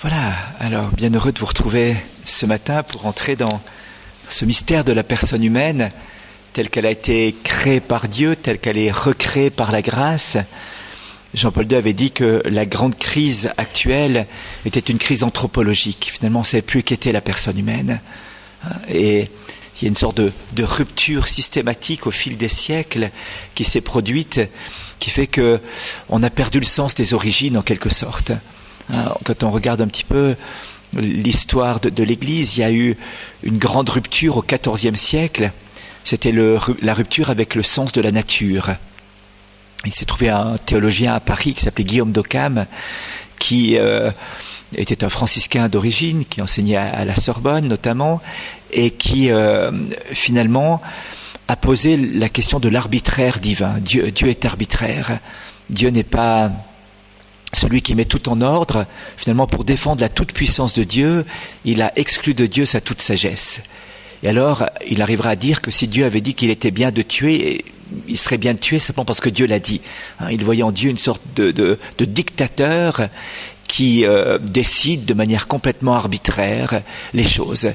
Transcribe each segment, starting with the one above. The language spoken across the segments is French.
Voilà, alors bien heureux de vous retrouver ce matin pour entrer dans ce mystère de la personne humaine telle qu'elle a été créée par Dieu, telle qu'elle est recréée par la grâce. Jean-Paul II avait dit que la grande crise actuelle était une crise anthropologique. Finalement, on ne savait plus qu'était la personne humaine. Et il y a une sorte de rupture systématique au fil des siècles qui s'est produite, qui fait qu'on a perdu le sens des origines en quelque sorte. Quand on regarde un petit peu l'histoire de l'Église, il y a eu une grande rupture au XIVe siècle. C'était la rupture avec le sens de la nature. Il s'est trouvé un théologien à Paris qui s'appelait Guillaume d'Occam, qui était un franciscain d'origine, qui enseignait à la Sorbonne notamment, et qui finalement a posé la question de l'arbitraire divin. Dieu est arbitraire. Dieu n'est pas celui qui met tout en ordre. Finalement, pour défendre la toute-puissance de Dieu, il a exclu de Dieu sa toute sagesse. Et alors, il arrivera à dire que si Dieu avait dit qu'il était bien de tuer, il serait bien de tuer simplement parce que Dieu l'a dit. Il voyait en Dieu une sorte de dictateur qui décide de manière complètement arbitraire les choses.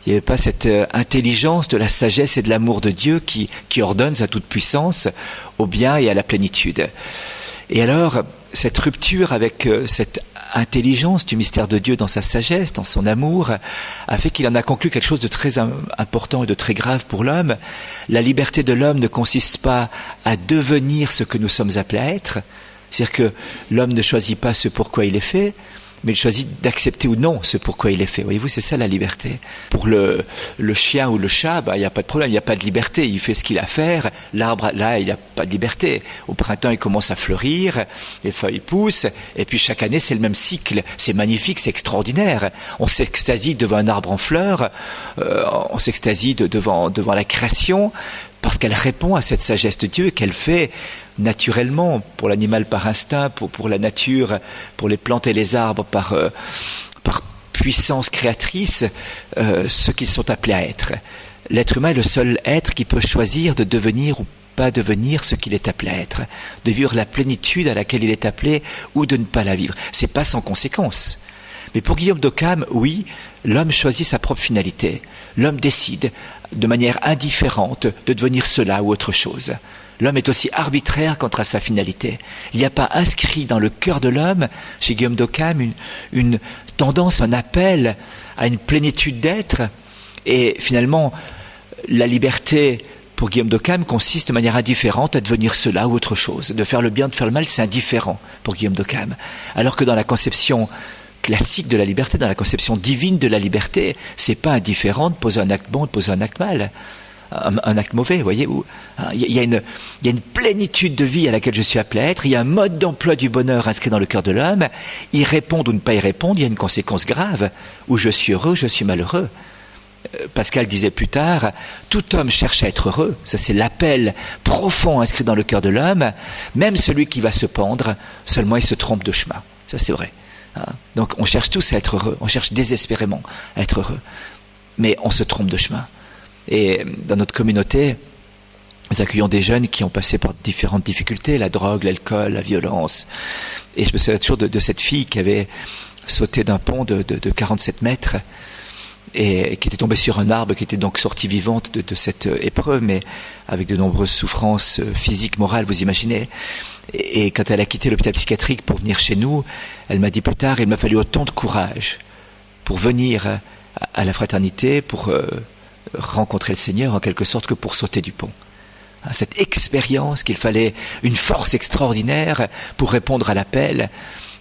Il n'y avait pas cette intelligence de la sagesse et de l'amour de Dieu qui ordonne sa toute-puissance au bien et à la plénitude. Et alors, cette rupture avec cette intelligence du mystère de Dieu dans sa sagesse, dans son amour, a fait qu'il en a conclu quelque chose de très important et de très grave pour l'homme. La liberté de l'homme ne consiste pas à devenir ce que nous sommes appelés à être. C'est-à-dire que l'homme ne choisit pas ce pourquoi il est fait, mais il choisit d'accepter ou non ce pourquoi il est fait. Voyez-vous, c'est ça la liberté. Pour le chien ou le chat, il n'y a pas de problème, il n'y a pas de liberté. Il fait ce qu'il a à faire. L'arbre, là, il n'y a pas de liberté. Au printemps, il commence à fleurir, les feuilles poussent, et puis chaque année, c'est le même cycle. C'est magnifique, c'est extraordinaire. On s'extasie devant un arbre en fleurs, on s'extasie devant la création, parce qu'elle répond à cette sagesse de Dieu et qu'elle fait naturellement, pour l'animal par instinct, pour la nature, pour les plantes et les arbres par puissance créatrice, ce qu'ils sont appelés à être. L'être humain est le seul être qui peut choisir de devenir ou pas devenir ce qu'il est appelé à être, de vivre la plénitude à laquelle il est appelé ou de ne pas la vivre. C'est pas sans conséquence. Mais pour Guillaume d'Occam, oui, l'homme choisit sa propre finalité. L'homme décide de manière indifférente de devenir cela ou autre chose. L'homme est aussi arbitraire quant à sa finalité. Il n'y a pas inscrit dans le cœur de l'homme, chez Guillaume d'Occam, une tendance, un appel à une plénitude d'être. Et finalement, la liberté pour Guillaume d'Occam consiste de manière indifférente à devenir cela ou autre chose. De faire le bien, de faire le mal, c'est indifférent pour Guillaume d'Occam. Alors que dans la conception classique de la liberté, dans la conception divine de la liberté, c'est pas indifférent de poser un acte bon, de poser un acte mal, un acte mauvais, voyez-vous. Il y a une plénitude de vie à laquelle je suis appelé à être, il y a un mode d'emploi du bonheur inscrit dans le cœur de l'homme, y répondre ou ne pas y répondre, il y a une conséquence grave, où je suis heureux, je suis malheureux. Pascal disait plus tard, tout homme cherche à être heureux, ça c'est l'appel profond inscrit dans le cœur de l'homme, même celui qui va se pendre, seulement il se trompe de chemin, ça c'est vrai. Donc on cherche tous à être heureux, on cherche désespérément à être heureux, mais on se trompe de chemin. Et dans notre communauté, nous accueillons des jeunes qui ont passé par différentes difficultés, la drogue, l'alcool, la violence. Et je me souviens toujours de cette fille qui avait sauté d'un pont de 47 mètres et qui était tombée sur un arbre, qui était donc sortie vivante de cette épreuve, mais avec de nombreuses souffrances physiques, morales, vous imaginez. Et quand elle a quitté l'hôpital psychiatrique pour venir chez nous, elle m'a dit plus tard, il m'a fallu autant de courage pour venir à la fraternité, pour rencontrer le Seigneur en quelque sorte, que pour sauter du pont. Cette expérience qu'il fallait une force extraordinaire pour répondre à l'appel.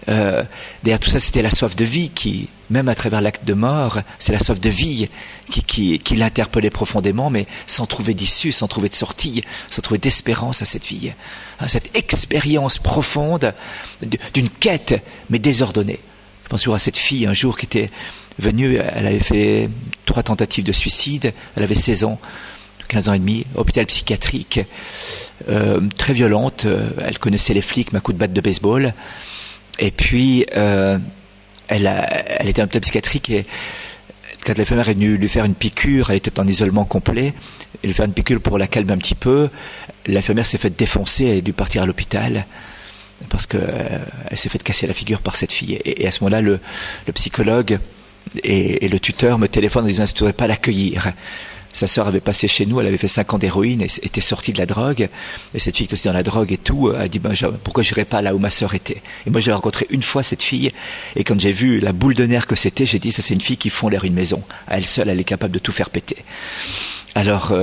Derrière tout ça, c'était la soif de vie qui, même à travers l'acte de mort, c'est la soif de vie qui l'interpellait profondément, mais sans trouver d'issue, sans trouver de sortie, sans trouver d'espérance à cette vie. Cette expérience profonde d'une quête, mais désordonnée. Je pense toujours à cette fille un jour qui était venue, elle avait fait 3 tentatives de suicide, elle avait 16 ans, 15 ans et demi, hôpital psychiatrique, très violente, elle connaissait les flics, mais à coups de batte de baseball. Et puis, elle était en hôpital psychiatrique et quand l'infirmière est venue lui faire une piqûre, elle était en isolement complet, elle lui fait une piqûre pour la calmer un petit peu, l'infirmière s'est faite défoncer, elle a dû partir à l'hôpital. parce que elle s'est fait casser la figure par cette fille. Et à ce moment-là, le psychologue et le tuteur me téléphonent en disant que je ne devrais pas l'accueillir. Sa sœur avait passé chez nous, elle avait fait 5 ans d'héroïne et était sortie de la drogue. Et cette fille qui était aussi dans la drogue et tout, a dit pourquoi j'irais pas là où ma sœur était. Et moi j'avais rencontré une fois cette fille, et quand j'ai vu la boule de nerfs que c'était, j'ai dit ça c'est une fille qui fond l'air une maison. À elle seule, elle est capable de tout faire péter. Alors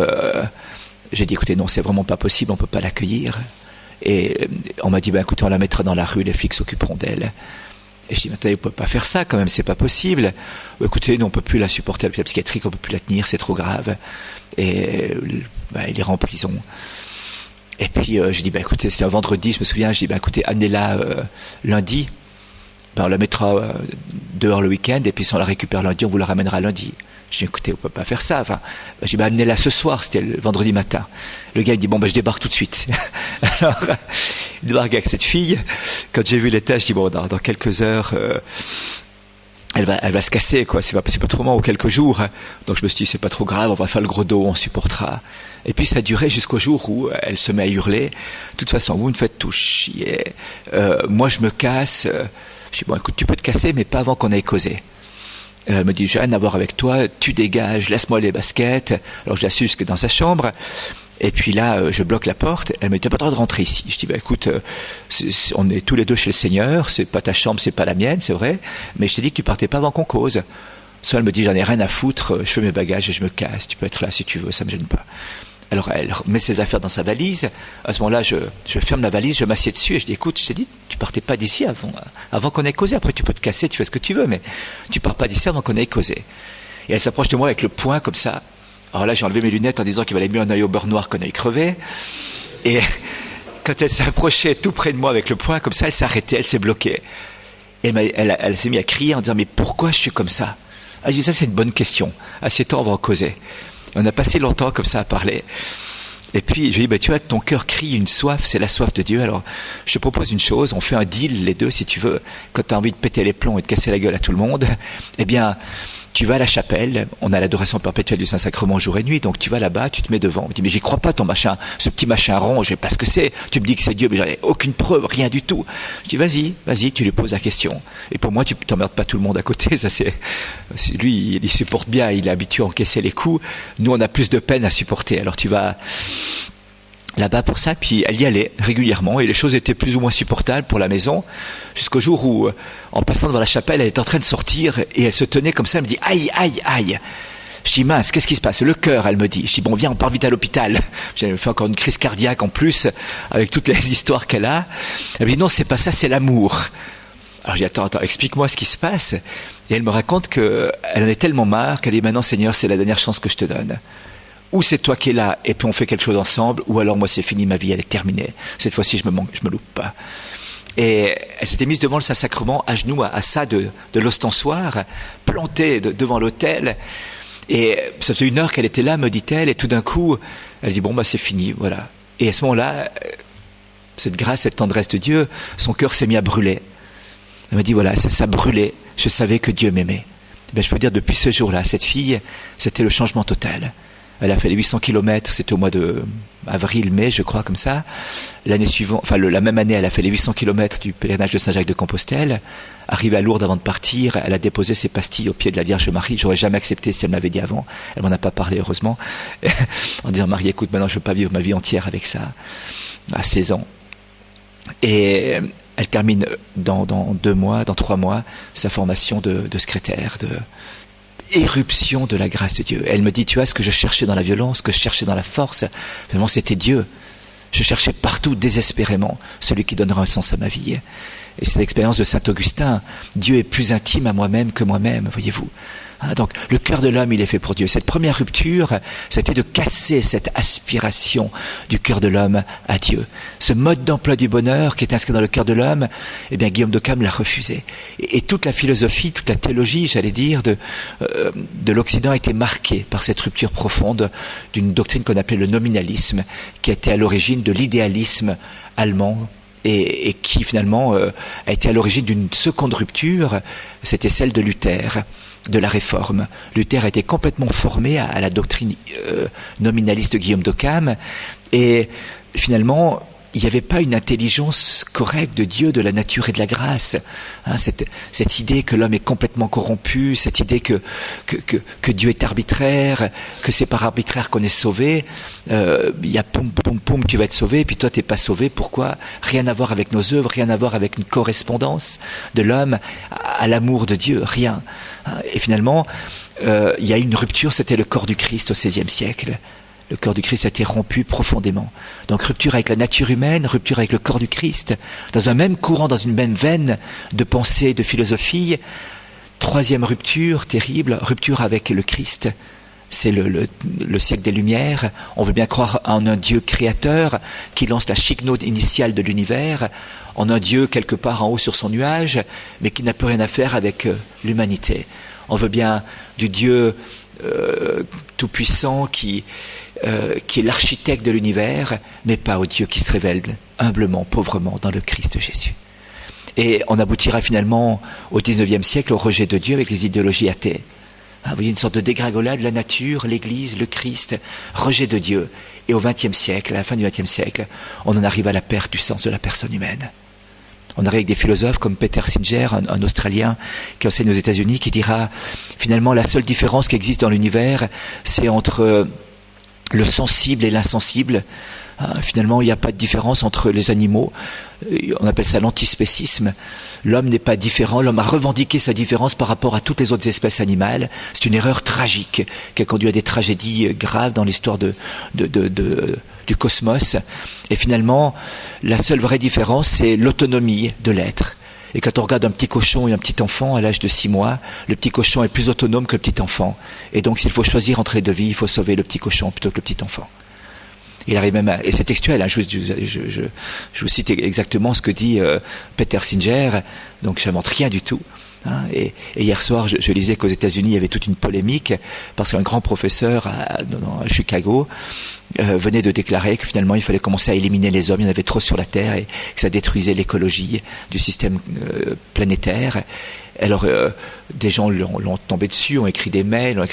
j'ai dit écoutez non, c'est vraiment pas possible, on peut pas l'accueillir. Et on m'a dit écoutez, on la mettra dans la rue, les flics s'occuperont d'elle. Et je dis, mais attendez, on ne peut pas faire ça quand même, c'est pas possible. Écoutez, nous, on ne peut plus la supporter à l'hôpital psychiatrique, on ne peut plus la tenir, c'est trop grave. Et il ira en prison. Et puis, je dis, écoutez, c'était un vendredi, je me souviens, je dis, écoutez, amenez-la lundi. On la mettra dehors le week-end, et puis si on la récupère lundi, on vous la ramènera lundi. Je dis, écoutez, on ne peut pas faire ça. Enfin, je dis, amenez-la ce soir, c'était le vendredi matin. Le gars, il dit, je débarque tout de suite. Alors, il débarque avec cette fille. Quand j'ai vu l'état, je dis, dans quelques heures, elle va se casser, quoi. C'est pas trop loin, ou quelques jours. Donc, je me suis dit, c'est pas trop grave, on va faire le gros dos, on supportera. Et puis, ça a duré jusqu'au jour où elle se met à hurler. De toute façon, vous me faites tout chier. Moi, je me casse. Je dis, écoute, tu peux te casser, mais pas avant qu'on ait causé. Elle me dit, j'ai rien à voir avec toi, tu dégages, laisse-moi les baskets. Alors je la suis jusque dans sa chambre. Et puis là, je bloque la porte. Elle me dit, t'as pas le droit de rentrer ici. Je dis, écoute, on est tous les deux chez le Seigneur. C'est pas ta chambre, c'est pas la mienne, c'est vrai. Mais je t'ai dit que tu partais pas avant qu'on cause. Soit elle me dit, j'en ai rien à foutre, je fais mes bagages et je me casse. Tu peux être là si tu veux, ça me gêne pas. Alors elle met ses affaires dans sa valise. À ce moment-là, je ferme la valise, je m'assieds dessus et je dis, écoute, je t'ai dit, tu partais pas d'ici avant qu'on ait causé. Après, tu peux te casser, tu fais ce que tu veux, mais tu pars pas d'ici avant qu'on ait causé. Et elle s'approche de moi avec le poing comme ça. Alors là, j'ai enlevé mes lunettes en disant qu'il valait mieux un œil au beurre noir qu'un œil crevé. Et quand elle s'est approchée tout près de moi avec le poing comme ça, elle s'est arrêtée, elle s'est bloquée. Et elle s'est mise à crier en disant, mais pourquoi je suis comme ça? Ah, je dis, ça c'est une bonne question. Assieds-toi, on va en causer. On a passé longtemps comme ça à parler. Et puis, je lui dis, tu vois, ton cœur crie une soif, c'est la soif de Dieu. Alors, je te propose une chose, on fait un deal, les deux, si tu veux. Quand tu as envie de péter les plombs et de casser la gueule à tout le monde, eh bien, tu vas à la chapelle, on a l'adoration perpétuelle du Saint-Sacrement jour et nuit, donc tu vas là-bas, tu te mets devant. On me dit, mais j'y crois pas, ton machin, ce petit machin rond, je sais pas ce que c'est. Tu me dis que c'est Dieu, mais j'en ai aucune preuve, rien du tout. Je dis, vas-y, tu lui poses la question. Et pour moi, tu t'emmerdes pas tout le monde à côté, ça lui, il supporte bien, il est habitué à encaisser les coups. Nous, on a plus de peine à supporter. Alors tu vas là-bas pour ça, puis elle y allait régulièrement, et les choses étaient plus ou moins supportables pour la maison, jusqu'au jour où, en passant devant la chapelle, elle était en train de sortir, et elle se tenait comme ça, elle me dit, aïe, aïe, aïe. Je dis, mince, qu'est-ce qui se passe? Le cœur, elle me dit. Je dis, viens, on part vite à l'hôpital. J'ai fait encore une crise cardiaque en plus, avec toutes les histoires qu'elle a. Elle me dit, non, c'est pas ça, c'est l'amour. Alors je dis, attends, explique-moi ce qui se passe. Et elle me raconte qu'elle en est tellement marre, qu'elle dit, maintenant, Seigneur, c'est la dernière chance que je te donne. Ou c'est toi qui es là et puis on fait quelque chose ensemble, ou alors moi c'est fini, ma vie elle est terminée. Cette fois-ci je me loupe pas. Et elle s'était mise devant le Saint-Sacrement, à genoux, à ça de l'ostensoir, plantée devant l'autel. Et ça faisait 1 heure qu'elle était là, me dit-elle, et tout d'un coup, elle dit c'est fini, voilà. Et à ce moment-là, cette grâce, cette tendresse de Dieu, son cœur s'est mis à brûler. Elle m'a dit voilà, ça brûlait, je savais que Dieu m'aimait. Je peux dire, depuis ce jour-là, cette fille, c'était le changement total. Elle a fait les 800 km, c'était au mois de avril-mai, je crois, comme ça. L'année suivante, la même année, elle a fait les 800 km du pèlerinage de Saint-Jacques-de-Compostelle. Arrivée à Lourdes avant de partir, elle a déposé ses pastilles au pied de la Vierge Marie. J'aurais jamais accepté si elle m'avait dit avant. Elle m'en a pas parlé, heureusement. En disant, Marie, écoute, maintenant je veux pas vivre ma vie entière avec ça. À 16 ans. Et elle termine dans 3 mois, sa formation de secrétaire, éruption de la grâce de Dieu. Elle me dit, tu vois, ce que je cherchais dans la violence, ce que je cherchais dans la force, finalement c'était Dieu. Je cherchais partout désespérément celui qui donnera un sens à ma vie. Et c'est l'expérience de saint Augustin. Dieu est plus intime à moi-même que moi-même, voyez-vous. Donc le cœur de l'homme, il est fait pour Dieu. Cette première rupture, c'était de casser cette aspiration du cœur de l'homme à Dieu. Ce mode d'emploi du bonheur qui est inscrit dans le cœur de l'homme, eh bien Guillaume d'Occam l'a refusé. Et toute la philosophie, toute la théologie, j'allais dire, de l'Occident a été marquée par cette rupture profonde d'une doctrine qu'on appelait le nominalisme, qui était à l'origine de l'idéalisme allemand, et qui finalement a été à l'origine d'une seconde rupture, c'était celle de Luther, de la Réforme. Luther a été complètement formé à la doctrine nominaliste de Guillaume d'Occam, et finalement il n'y avait pas une intelligence correcte de Dieu, de la nature et de la grâce. Cette idée que l'homme est complètement corrompu, cette idée que Dieu est arbitraire, que c'est par arbitraire qu'on est sauvé. Il y a poum, poum, poum, tu vas être sauvé, et puis toi, tu n'es pas sauvé. Pourquoi ? Rien à voir avec nos œuvres, rien à voir avec une correspondance de l'homme à l'amour de Dieu, rien. Et finalement, il y a une rupture, c'était le corps du Christ au XVIe siècle. Le corps du Christ a été rompu profondément. Donc rupture avec la nature humaine, rupture avec le corps du Christ, dans un même courant, dans une même veine de pensée, de philosophie. Troisième rupture terrible, rupture avec le Christ. C'est le siècle des Lumières. On veut bien croire en un Dieu créateur qui lance la chignaude initiale de l'univers, en un Dieu quelque part en haut sur son nuage, mais qui n'a plus rien à faire avec l'humanité. On veut bien du Dieu tout-puissant qui est l'architecte de l'univers, mais pas au Dieu qui se révèle humblement, pauvrement dans le Christ Jésus. Et on aboutira finalement au XIXe siècle au rejet de Dieu avec les idéologies athées. Vous voyez, une sorte de dégringolade, la nature, l'Église, le Christ, rejet de Dieu. Et au XXe siècle, à la fin du XXe siècle, on en arrive à la perte du sens de la personne humaine. On arrive avec des philosophes comme Peter Singer, un Australien qui enseigne aux États-Unis, qui dira finalement la seule différence qui existe dans l'univers, c'est entre le sensible et l'insensible. Finalement, il n'y a pas de différence entre les animaux. On appelle ça l'antispécisme. L'homme n'est pas différent. L'homme a revendiqué sa différence par rapport à toutes les autres espèces animales. C'est une erreur tragique qui a conduit à des tragédies graves dans l'histoire du cosmos. Et finalement, la seule vraie différence, c'est l'autonomie de l'être. Et quand on regarde un petit cochon et un petit enfant à l'âge de 6 mois, le petit cochon est plus autonome que le petit enfant. Et donc, s'il faut choisir entre les deux vies, il faut sauver le petit cochon plutôt que le petit enfant. Il arrive même et c'est textuel, hein, je vous cite exactement ce que dit Peter Singer, donc je n'invente rien du tout. Hein, et hier soir, je lisais qu'aux États-Unis, il y avait toute une polémique parce qu'un grand professeur à Chicago venait de déclarer que finalement il fallait commencer à éliminer les hommes, il y en avait trop sur la Terre et que ça détruisait l'écologie du système planétaire. Alors, des gens l'ont tombé dessus, ont écrit des mails,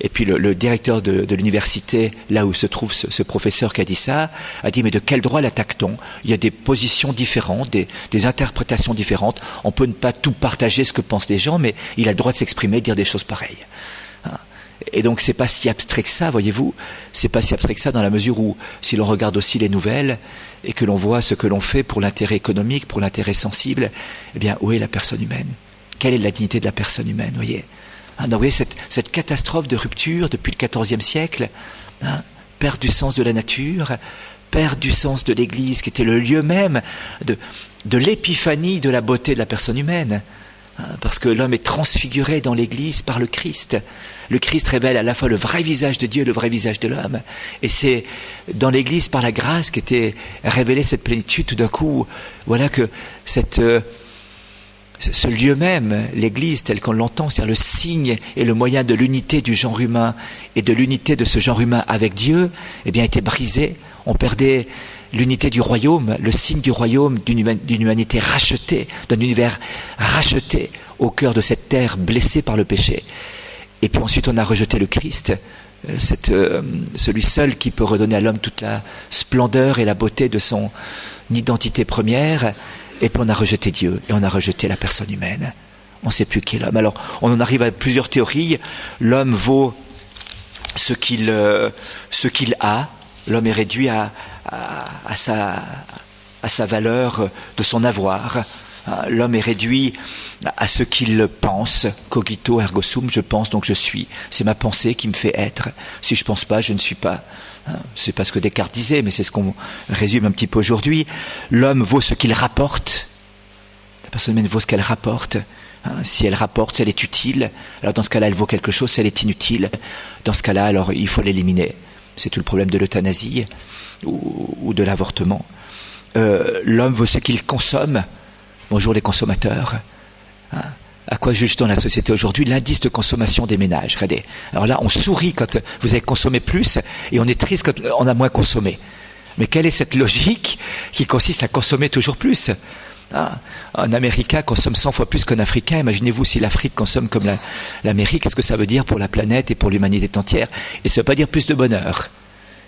et puis le directeur de l'université, là où se trouve ce professeur qui a dit ça, a dit, mais de quel droit l'attaque-t-on ? Il y a des positions différentes, des interprétations différentes. On peut ne pas tout partager ce que pensent les gens, mais il a le droit de s'exprimer, de dire des choses pareilles. Et donc, c'est pas si abstrait que ça, voyez-vous. C'est pas si abstrait que ça dans la mesure où, si l'on regarde aussi les nouvelles et que l'on voit ce que l'on fait pour l'intérêt économique, pour l'intérêt sensible, eh bien, où est la personne humaine ? Quelle est la dignité de la personne humaine, voyez ? Donc, vous voyez, cette catastrophe de rupture depuis le XIVe siècle, perte du sens de la nature, perte du sens de l'Église, qui était le lieu même de l'épiphanie de la beauté de la personne humaine. Parce que l'homme est transfiguré dans l'Église par le Christ. Le Christ révèle à la fois le vrai visage de Dieu et le vrai visage de l'homme. Et c'est dans l'Église, par la grâce, qu'était révélée cette plénitude. Tout d'un coup, voilà que ce lieu même, l'Église telle qu'on l'entend, c'est-à-dire le signe et le moyen de l'unité du genre humain et de l'unité de ce genre humain avec Dieu, eh bien, était brisé. On perdait l'unité du royaume, le signe du royaume, d'une humanité rachetée, d'un univers racheté au cœur de cette terre blessée par le péché. Et puis ensuite, on a rejeté le Christ, celui seul qui peut redonner à l'homme toute la splendeur et la beauté de son identité première. Et puis on a rejeté Dieu, et on a rejeté la personne humaine. On ne sait plus qui est l'homme. Alors, on en arrive à plusieurs théories. L'homme vaut ce qu'il a. L'homme est réduit à sa valeur de son avoir. L'homme est réduit à ce qu'il pense. Cogito ergo sum, je pense, donc je suis. C'est ma pensée qui me fait être. Si je ne pense pas, je ne suis pas. C'est pas ce que Descartes disait, mais c'est ce qu'on résume un petit peu aujourd'hui. L'homme vaut ce qu'il rapporte. La personne humaine vaut ce qu'elle rapporte. Si elle rapporte, si elle est utile, alors dans ce cas-là, elle vaut quelque chose. Si elle est inutile, dans ce cas-là, alors il faut l'éliminer. C'est tout le problème de l'euthanasie ou de l'avortement. L'homme vaut ce qu'il consomme. Bonjour les consommateurs. À quoi juge-t-on la société aujourd'hui ? L'indice de consommation des ménages. Regardez. Alors là, on sourit quand vous avez consommé plus et on est triste quand on a moins consommé. Mais quelle est cette logique qui consiste à consommer toujours plus ? Un Américain consomme 100 fois plus qu'un Africain. Imaginez-vous si l'Afrique consomme comme l'Amérique, qu'est-ce que ça veut dire pour la planète et pour l'humanité entière ? Et ça ne veut pas dire plus de bonheur.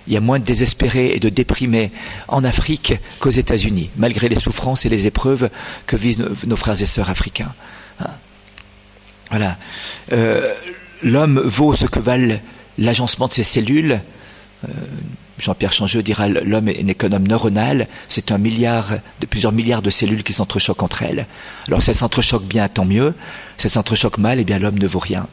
Il y a moins de désespérés et de déprimés en Afrique qu'aux États-Unis, malgré les souffrances et les épreuves que vivent nos frères et sœurs africains. Voilà. L'homme vaut ce que valent l'agencement de ses cellules. Jean-Pierre Changeux dira l'homme n'est qu'un homme neuronal, c'est plusieurs milliards de cellules qui s'entrechoquent entre elles. Alors si elles s'entrechoquent bien, tant mieux. Si elles s'entrechoquent mal, eh bien l'homme ne vaut rien.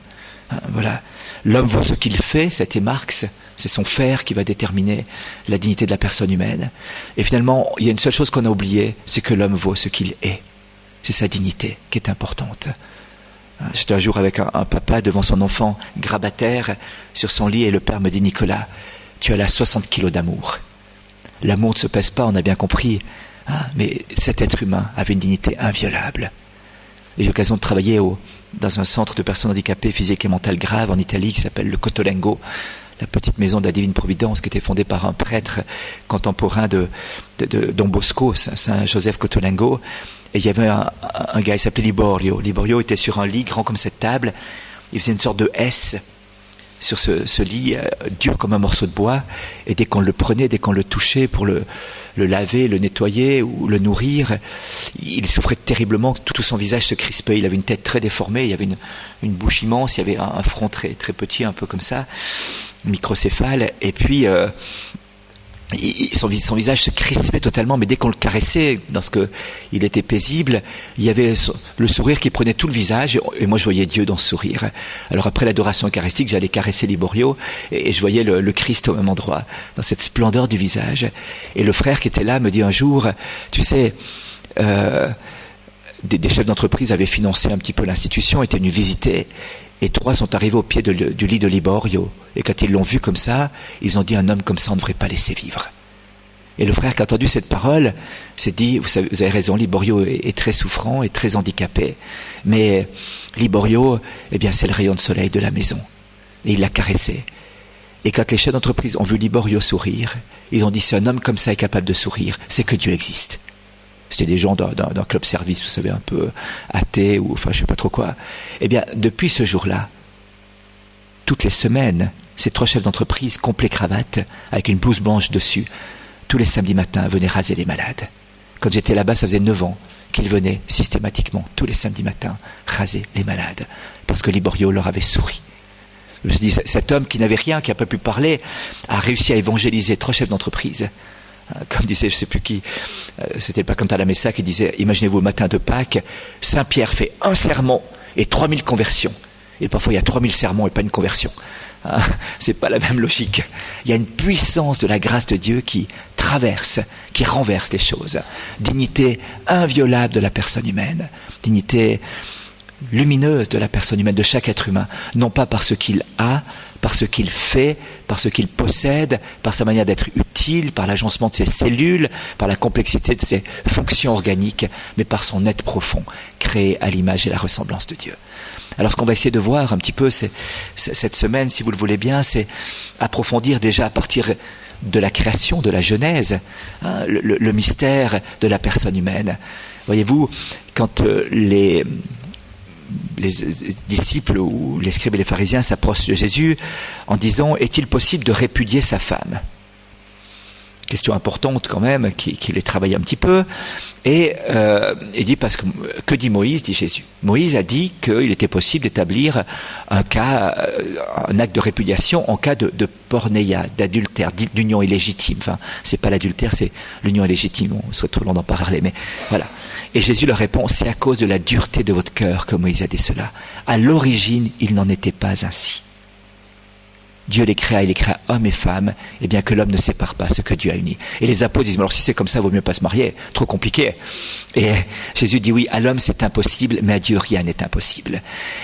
Voilà. L'homme vaut ce qu'il fait, c'était Marx, c'est son faire qui va déterminer la dignité de la personne humaine. Et finalement, il y a une seule chose qu'on a oubliée, c'est que l'homme vaut ce qu'il est. C'est sa dignité qui est importante. J'étais un jour avec un papa devant son enfant grabataire sur son lit et le père me dit « Nicolas, tu as là 60 kilos d'amour. L'amour ne se pèse pas, on a bien compris, mais cet être humain avait une dignité inviolable. » J'ai eu l'occasion de travailler dans un centre de personnes handicapées physiques et mentales graves en Italie qui s'appelle le Cotolengo, la petite maison de la Divine Providence qui était fondée par un prêtre contemporain de Don Bosco, Saint Joseph Cotolengo. Et il y avait un gars, il s'appelait Liborio. Liborio était sur un lit grand comme cette table. Il faisait une sorte de S sur ce lit, dur comme un morceau de bois. Et dès qu'on le prenait, dès qu'on le touchait pour le laver, le nettoyer ou le nourrir, il souffrait terriblement. Tout son visage se crispait. Il avait une tête très déformée. Il y avait une bouche immense. Il y avait un front très, très petit, un peu comme ça, microcéphale. Et puis... son visage se crispait totalement, mais dès qu'on le caressait, parce qu'il était paisible, il y avait le sourire qui prenait tout le visage, et moi je voyais Dieu dans ce sourire. Alors après l'adoration eucharistique, j'allais caresser Liborio, et je voyais le Christ au même endroit, dans cette splendeur du visage. Et le frère qui était là me dit un jour, tu sais, des chefs d'entreprise avaient financé un petit peu l'institution, étaient venus visiter, et 3 sont arrivés au pied du lit de Liborio. Et quand ils l'ont vu comme ça, ils ont dit, un homme comme ça, on ne devrait pas laisser vivre. Et le frère qui a entendu cette parole s'est dit, vous avez raison, Liborio est très souffrant et très handicapé. Mais Liborio, eh bien, c'est le rayon de soleil de la maison. Et il l'a caressé. Et quand les chefs d'entreprise ont vu Liborio sourire, ils ont dit, si un homme comme ça est capable de sourire, c'est que Dieu existe. C'était des gens d'un club service, vous savez, un peu athées, ou enfin je ne sais pas trop quoi. Eh bien, depuis ce jour-là, toutes les semaines, ces 3 chefs d'entreprise, complets cravate, avec une blouse blanche dessus, tous les samedis matins, venaient raser les malades. Quand j'étais là-bas, ça faisait 9 ans qu'ils venaient systématiquement, tous les samedis matins, raser les malades, parce que Liborio leur avait souri. Je me suis dit, cet homme qui n'avait rien, qui n'a pas pu parler, a réussi à évangéliser 3 chefs d'entreprise. Comme disait, je ne sais plus qui, c'était pas Cantal Messa qui disait, imaginez-vous au matin de Pâques, Saint Pierre fait un sermon et 3000 conversions. Et parfois il y a 3000 sermons et pas une conversion. C'est pas la même logique. Il y a une puissance de la grâce de Dieu qui traverse, qui renverse les choses. Dignité inviolable de la personne humaine. Dignité lumineuse de la personne humaine, de chaque être humain. Non pas par ce qu'il a, par ce qu'il fait, par ce qu'il possède, par sa manière d'être utile, par l'agencement de ses cellules, par la complexité de ses fonctions organiques, mais par son être profond, créé à l'image et la ressemblance de Dieu. Alors ce qu'on va essayer de voir un petit peu cette semaine, si vous le voulez bien, c'est approfondir déjà à partir de la création, de la Genèse, le mystère de la personne humaine. Voyez-vous, quand les disciples ou les scribes et les pharisiens s'approchent de Jésus en disant « Est-il possible de répudier sa femme ?» Question importante quand même, qui les travaille un petit peu. Et il dit, parce que dit Moïse, dit Jésus. Moïse a dit qu'il était possible d'établir un acte de répudiation en cas de pornéia, d'adultère, d'union illégitime. Enfin, c'est pas l'adultère, c'est l'union illégitime. On serait trop long d'en parler, mais voilà. Et Jésus leur répond, c'est à cause de la dureté de votre cœur que Moïse a dit cela. À l'origine, il n'en était pas ainsi. Dieu les créa, il les créa hommes et femmes, et bien que l'homme ne sépare pas ce que Dieu a uni. Et les apôtres disent, mais alors si c'est comme ça, il vaut mieux pas se marier, trop compliqué. Et Jésus dit, oui, à l'homme c'est impossible, mais à Dieu rien n'est impossible.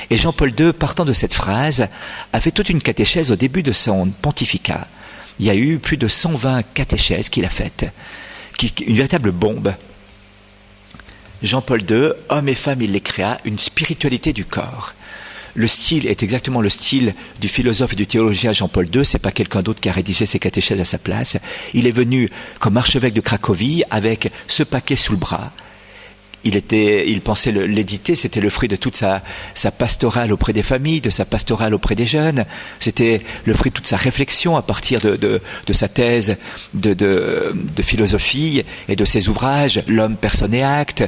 Et Jean-Paul II, partant de cette phrase, a fait toute une catéchèse au début de son pontificat. Il y a eu plus de 120 catéchèses qu'il a faites, une véritable bombe. Jean-Paul II, homme et femme, il les créa, une spiritualité du corps. Le style est exactement le style du philosophe et du théologien Jean-Paul II. C'est pas quelqu'un d'autre qui a rédigé ses catéchèses à sa place. Il est venu comme archevêque de Cracovie avec ce paquet sous le bras. il pensait l'éditer, c'était le fruit de toute sa pastorale auprès des familles, de sa pastorale auprès des jeunes. C'était le fruit de toute sa réflexion à partir de sa thèse de philosophie et de ses ouvrages, L'homme, personne et acte,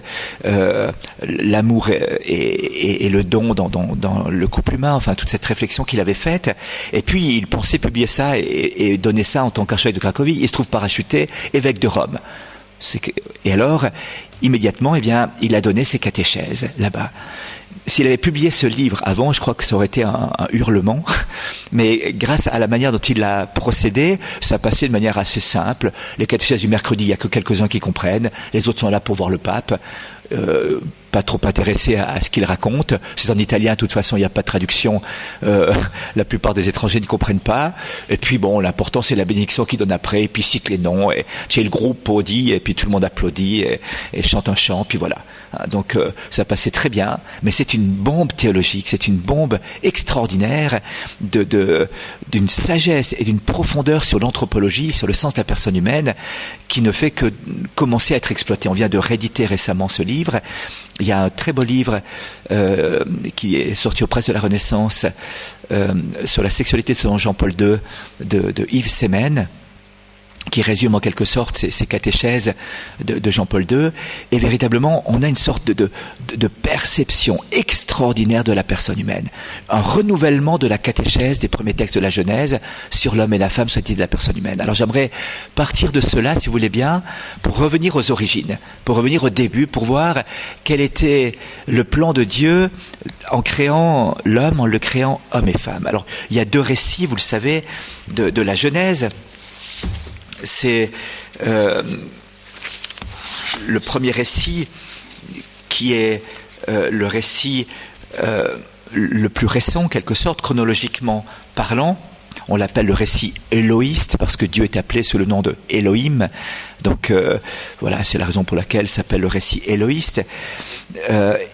l'amour et le don dans le couple humain, enfin toute cette réflexion qu'il avait faite. Et puis il pensait publier ça et donner ça en tant qu'archevêque de Cracovie. Il se trouve parachuté, évêque de Rome. Et alors, immédiatement, il a donné ses catéchèses là-bas. S'il avait publié ce livre avant, je crois que ça aurait été un hurlement, mais grâce à la manière dont il a procédé, ça passait de manière assez simple. Les catéchèses du mercredi, il n'y a que quelques-uns qui comprennent, les autres sont là pour voir le pape, pas trop intéressés à ce qu'il raconte. C'est en italien, de toute façon, il n'y a pas de traduction, la plupart des étrangers ne comprennent pas. Et puis bon, l'important c'est la bénédiction qu'il donne après, et puis il cite les noms, et tu sais, le groupe dit, et puis tout le monde applaudit, et chante un chant, puis voilà. Donc ça passait très bien, mais c'est une bombe théologique, c'est une bombe extraordinaire d'une sagesse et d'une profondeur sur l'anthropologie, sur le sens de la personne humaine, qui ne fait que commencer à être exploité. On vient de rééditer récemment ce livre. Il y a un très beau livre qui est sorti aux presses de la Renaissance sur la sexualité selon Jean-Paul II de Yves Semen, qui résume en quelque sorte ces catéchèses de Jean-Paul II. Et véritablement, on a une sorte de perception extraordinaire de la personne humaine. Un renouvellement de la catéchèse des premiers textes de la Genèse sur l'homme et la femme, sur l'idée de la personne humaine. Alors j'aimerais partir de cela, si vous voulez bien, pour revenir aux origines, pour revenir au début, pour voir quel était le plan de Dieu en créant l'homme, en le créant homme et femme. Alors, il y a deux récits, vous le savez, de la Genèse. C'est le premier récit qui est le récit le plus récent, en quelque sorte, chronologiquement parlant. On l'appelle le récit éloïste parce que Dieu est appelé sous le nom de Elohim. Donc voilà, c'est la raison pour laquelle ça s'appelle le récit éloïste.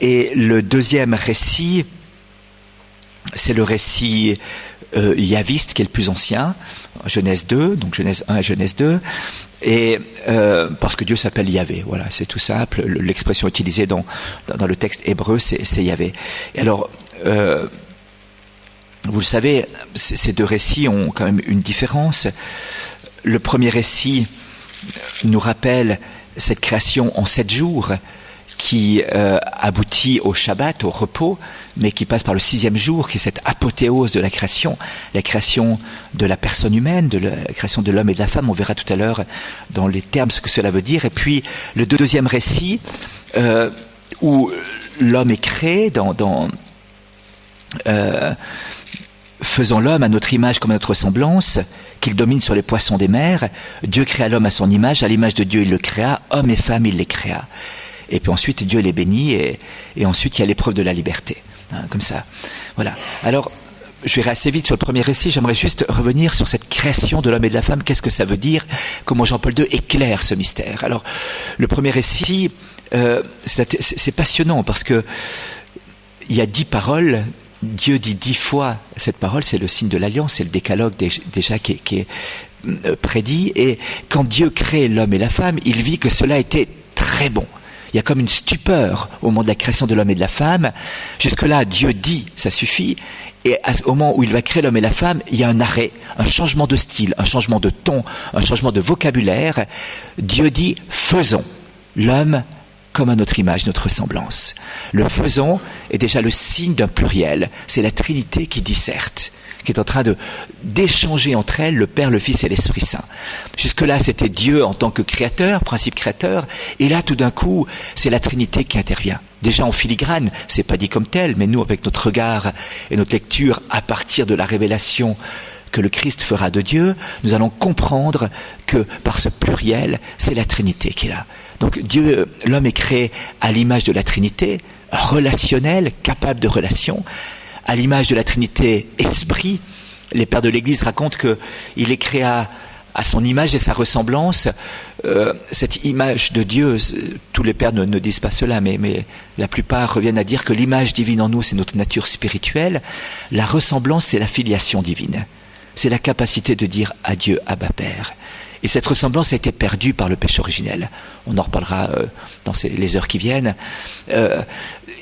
Et le deuxième récit, c'est le récit yaviste qui est le plus ancien, Genèse 2, donc Genèse 1 et Genèse 2, et parce que Dieu s'appelle Yahvé, voilà, c'est tout simple, l'expression utilisée dans le texte hébreu, c'est Yahvé. Et alors, vous le savez, ces deux récits ont quand même une différence. Le premier récit nous rappelle cette création en 7 jours, qui aboutit au Shabbat, au repos, mais qui passe par le 6e jour, qui est cette apothéose de la création de la personne humaine, de la création de l'homme et de la femme. On verra tout à l'heure dans les termes ce que cela veut dire. Et puis le deuxième récit, où l'homme est créé faisant l'homme à notre image comme à notre ressemblance, qu'il domine sur les poissons des mers. Dieu créa l'homme à son image, à l'image de Dieu il le créa, homme et femme il les créa. Et puis ensuite, Dieu les bénit, et ensuite, il y a l'épreuve de la liberté. Hein, comme ça. Voilà. Alors, je verrai assez vite sur le premier récit. J'aimerais juste revenir sur cette création de l'homme et de la femme. Qu'est-ce que ça veut dire? Comment Jean-Paul II éclaire ce mystère? Alors, le premier récit, c'est passionnant parce que il y a 10 paroles. Dieu dit 10 fois cette parole. C'est le signe de l'alliance. C'est le décalogue déjà qui est prédit. Et quand Dieu crée l'homme et la femme, il vit que cela était très bon. Il y a comme une stupeur au moment de la création de l'homme et de la femme. Jusque-là, Dieu dit, ça suffit. Et au moment où il va créer l'homme et la femme, il y a un arrêt, un changement de style, un changement de ton, un changement de vocabulaire. Dieu dit, faisons l'homme comme à notre image, notre ressemblance. Le faisons est déjà le signe d'un pluriel. C'est la Trinité qui disserte, qui est en train d'échanger entre elles le Père, le Fils et l'Esprit Saint. Jusque-là, c'était Dieu en tant que créateur, principe créateur, et là, tout d'un coup, c'est la Trinité qui intervient. Déjà en filigrane, c'est pas dit comme tel, mais nous, avec notre regard et notre lecture à partir de la révélation que le Christ fera de Dieu, nous allons comprendre que par ce pluriel, c'est la Trinité qui est là. Donc Dieu, l'homme est créé à l'image de la Trinité, relationnel, capable de relation, à l'image de la Trinité esprit. Les pères de l'Église racontent qu'il est créé à son image et sa ressemblance. Cette image de Dieu, tous les pères ne disent pas cela, mais la plupart reviennent à dire que l'image divine en nous, c'est notre nature spirituelle. La ressemblance, c'est la filiation divine. C'est la capacité de dire à Dieu, Abba Père. Et cette ressemblance a été perdue par le péché originel. On en reparlera dans les heures qui viennent.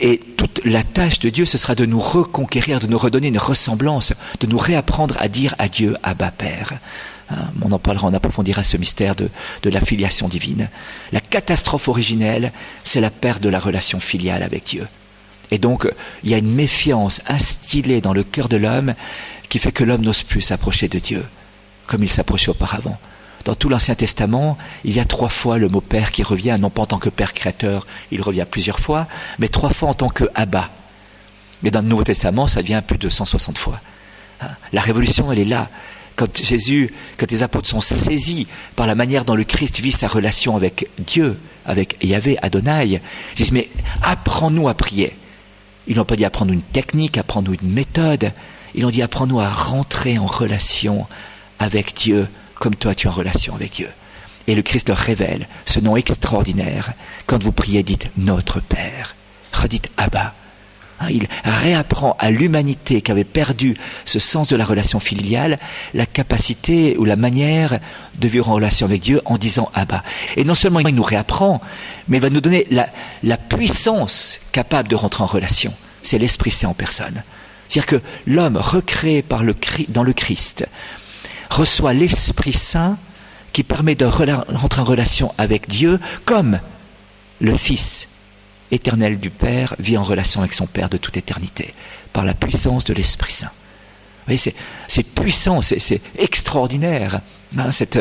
Et toute la tâche de Dieu, ce sera de nous reconquérir, de nous redonner une ressemblance, de nous réapprendre à dire à Dieu, Abba Père. On en parlera, on approfondira ce mystère de la filiation divine. La catastrophe originelle, c'est la perte de la relation filiale avec Dieu. Et donc, il y a une méfiance instillée dans le cœur de l'homme qui fait que l'homme n'ose plus s'approcher de Dieu, comme il s'approchait auparavant. Dans tout l'Ancien Testament, il y a 3 fois le mot Père qui revient, non pas en tant que Père créateur, il revient plusieurs fois, mais 3 fois en tant que Abba. Mais dans le Nouveau Testament, ça vient plus de 160 fois. La révolution, elle est là. Quand les apôtres sont saisis par la manière dont le Christ vit sa relation avec Dieu, avec Yahvé, Adonai, ils disent, mais apprends-nous à prier. Ils n'ont pas dit apprends-nous une technique, apprends-nous une méthode. Ils ont dit apprends-nous à rentrer en relation avec Dieu, comme toi tu es en relation avec Dieu. Et le Christ leur révèle ce nom extraordinaire. Quand vous priez, dites notre Père. Redites Abba. Il réapprend à l'humanité qui avait perdu ce sens de la relation filiale, la capacité ou la manière de vivre en relation avec Dieu en disant Abba. Et non seulement il nous réapprend, mais il va nous donner la puissance capable de rentrer en relation. C'est l'Esprit Saint en personne. C'est-à-dire que l'homme recréé dans le Christ reçoit l'Esprit Saint qui permet de rentrer en relation avec Dieu comme le Fils éternel du Père vit en relation avec son Père de toute éternité, par la puissance de l'Esprit Saint. Vous voyez, c'est puissant, c'est extraordinaire, cette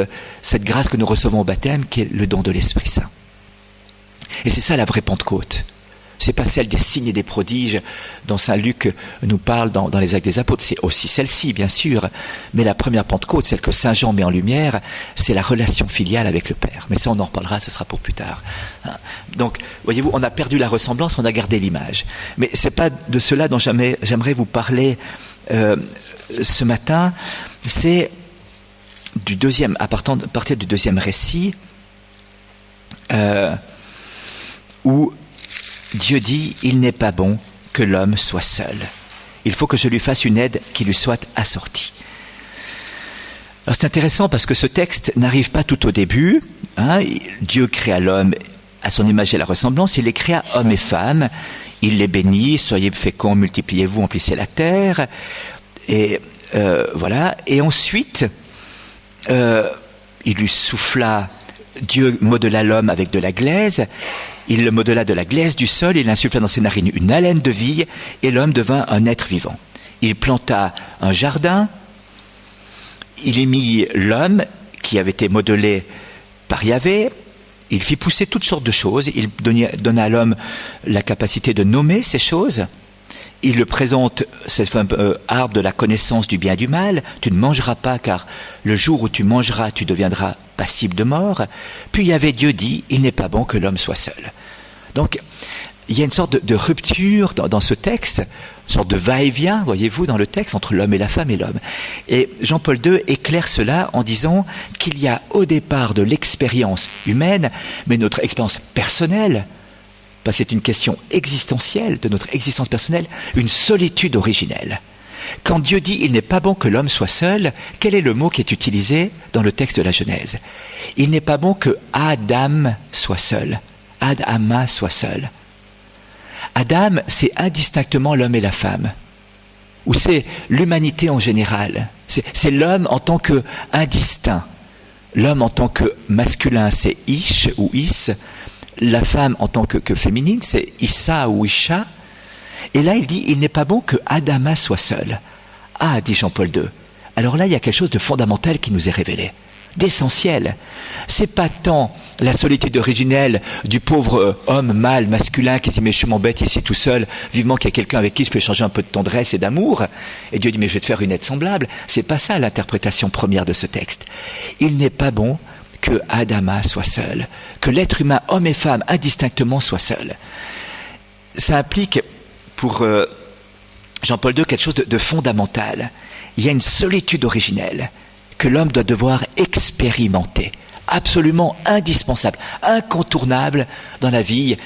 grâce que nous recevons au baptême, qui est le don de l'Esprit Saint. Et c'est ça la vraie Pentecôte. C'est pas celle des signes et des prodiges dont saint Luc nous parle dans les Actes des Apôtres. C'est aussi celle-ci, bien sûr. Mais la première Pentecôte, celle que saint Jean met en lumière, c'est la relation filiale avec le Père. Mais ça, on en reparlera, ce sera pour plus tard. Donc, voyez-vous, on a perdu la ressemblance, on a gardé l'image. Mais c'est pas de cela dont j'aimerais vous parler ce matin. C'est à partir du deuxième récit, où Dieu dit, il n'est pas bon que l'homme soit seul. Il faut que je lui fasse une aide qui lui soit assortie. Alors c'est intéressant parce que ce texte n'arrive pas tout au début. Dieu créa l'homme à son image et la ressemblance. Il les créa hommes et femmes. Il les bénit, soyez féconds, multipliez-vous, emplissez la terre. Et voilà. Et ensuite, il lui souffla, Dieu modela l'homme avec de la glaise. Il le modela de la glaise du sol, il insuffla dans ses narines une haleine de vie, et l'homme devint un être vivant. Il planta un jardin, il y mit l'homme, qui avait été modelé par Yahvé, il fit pousser toutes sortes de choses, il donna à l'homme la capacité de nommer ces choses, il le présente, cet arbre de la connaissance du bien et du mal, tu ne mangeras pas, car le jour où tu mangeras, tu deviendras passible de mort. Puis Dieu dit, il n'est pas bon que l'homme soit seul. Donc, il y a une sorte de rupture dans ce texte, une sorte de va-et-vient, voyez-vous, dans le texte, entre l'homme et la femme et l'homme. Et Jean-Paul II éclaire cela en disant qu'il y a au départ de l'expérience humaine, mais notre expérience personnelle, parce que c'est une question existentielle de notre existence personnelle, une solitude originelle. Quand Dieu dit « il n'est pas bon que l'homme soit seul », quel est le mot qui est utilisé dans le texte de la Genèse ? Il n'est pas bon que Adam soit seul, Adama soit seul. Adam, c'est indistinctement l'homme et la femme, ou c'est l'humanité en général. C'est l'homme en tant qu'indistinct. L'homme en tant que masculin, c'est Ish ou Is. La femme en tant que féminine, c'est Issa ou Isha. Et là, il dit, il n'est pas bon que Adama soit seul. Ah, dit Jean-Paul II. Alors là, il y a quelque chose de fondamental qui nous est révélé, d'essentiel. C'est pas tant la solitude originelle du pauvre homme mâle, masculin, qui dit, mais je m'embête ici tout seul, vivement qu'il y ait quelqu'un avec qui je peux échanger un peu de tendresse et d'amour. Et Dieu dit, mais je vais te faire une aide semblable. C'est pas ça l'interprétation première de ce texte. Il n'est pas bon que Adama soit seul, que l'être humain, homme et femme, indistinctement soit seul. Ça implique, pour Jean-Paul II, quelque chose de fondamental. Il y a une solitude originelle que l'homme doit devoir expérimenter, absolument indispensable, incontournable dans la vie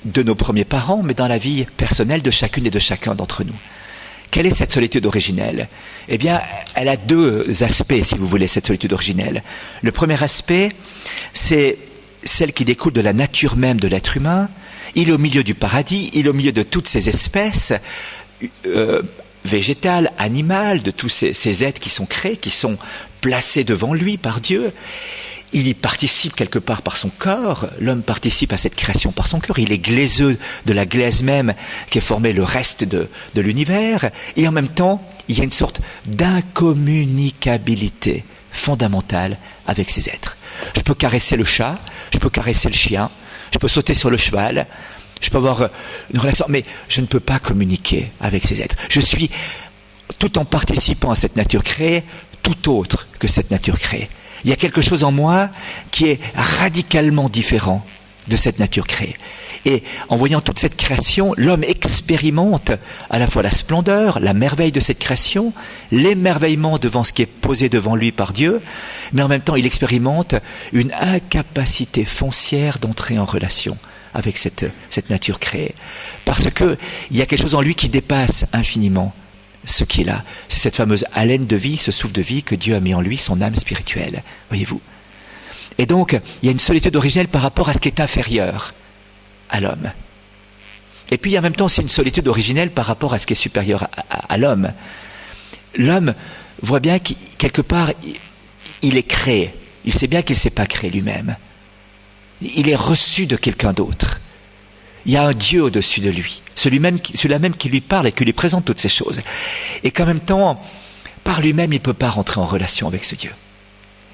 de nos premiers parents, mais dans la vie personnelle de chacune et de chacun d'entre nous. Quelle est cette solitude originelle? Eh bien, elle a deux aspects, si vous voulez, cette solitude originelle. Le premier aspect, c'est celle qui découle de la nature même de l'être humain. Il est au milieu du paradis, il est au milieu de toutes ces espèces végétales, animales, de tous ces êtres qui sont créés, qui sont placés devant lui par Dieu. Il y participe quelque part par son corps, l'homme participe à cette création par son cœur, il est glaiseux de la glaise même qui a formé le reste de l'univers, et en même temps, il y a une sorte d'incommunicabilité fondamentale avec ces êtres. Je peux caresser le chat, je peux caresser le chien, je peux sauter sur le cheval, je peux avoir une relation, mais je ne peux pas communiquer avec ces êtres. Je suis, tout en participant à cette nature créée, tout autre que cette nature créée. Il y a quelque chose en moi qui est radicalement différent de cette nature créée. Et en voyant toute cette création, l'homme expérimente à la fois la splendeur, la merveille de cette création, l'émerveillement devant ce qui est posé devant lui par Dieu, mais en même temps, il expérimente une incapacité foncière d'entrer en relation avec cette nature créée. Parce qu'il y a quelque chose en lui qui dépasse infiniment ce qui est là. C'est cette fameuse haleine de vie, ce souffle de vie que Dieu a mis en lui, son âme spirituelle. Voyez-vous? Et donc, il y a une solitude originelle par rapport à ce qui est inférieur à l'homme. Et puis, il y a en même temps aussi une solitude originelle par rapport à ce qui est supérieur à l'homme. L'homme voit bien qu'il, quelque part, il est créé. Il sait bien qu'il ne s'est pas créé lui-même. Il est reçu de quelqu'un d'autre. Il y a un Dieu au-dessus de lui, celui-là même qui lui parle et qui lui présente toutes ces choses. Et qu'en même temps, par lui-même, il ne peut pas rentrer en relation avec ce Dieu.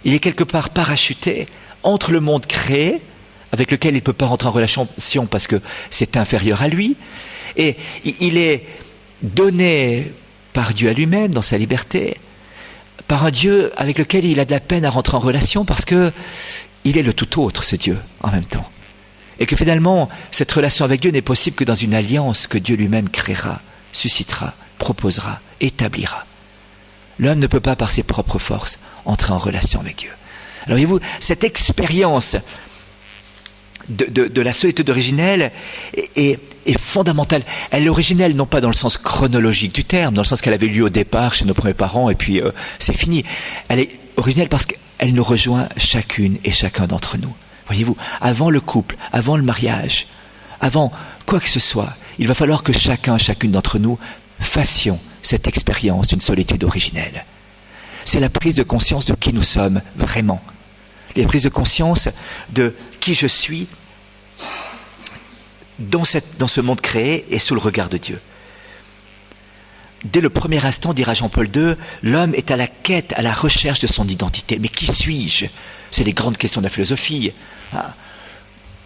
Il est quelque part parachuté entre le monde créé, avec lequel il ne peut pas rentrer en relation parce que c'est inférieur à lui, et il est donné par Dieu à lui-même, dans sa liberté, par un Dieu avec lequel il a de la peine à rentrer en relation parce que il est le tout autre, ce Dieu, en même temps. Et que finalement, cette relation avec Dieu n'est possible que dans une alliance que Dieu lui-même créera, suscitera, proposera, établira. L'homme ne peut pas, par ses propres forces, entrer en relation avec Dieu. Alors voyez-vous, cette expérience de la solitude originelle est fondamentale. Elle est originelle non pas dans le sens chronologique du terme, dans le sens qu'elle avait lieu au départ chez nos premiers parents et puis c'est fini. Elle est originelle parce qu'elle nous rejoint chacune et chacun d'entre nous. Voyez-vous, avant le couple, avant le mariage, avant quoi que ce soit, il va falloir que chacune d'entre nous fassions cette expérience d'une solitude originelle. C'est la prise de conscience de qui nous sommes vraiment. La prise de conscience de qui je suis dans ce monde créé et sous le regard de Dieu. Dès le premier instant, dira Jean-Paul II, l'homme est à la quête, à la recherche de son identité. Mais qui suis-je? C'est les grandes questions de la philosophie.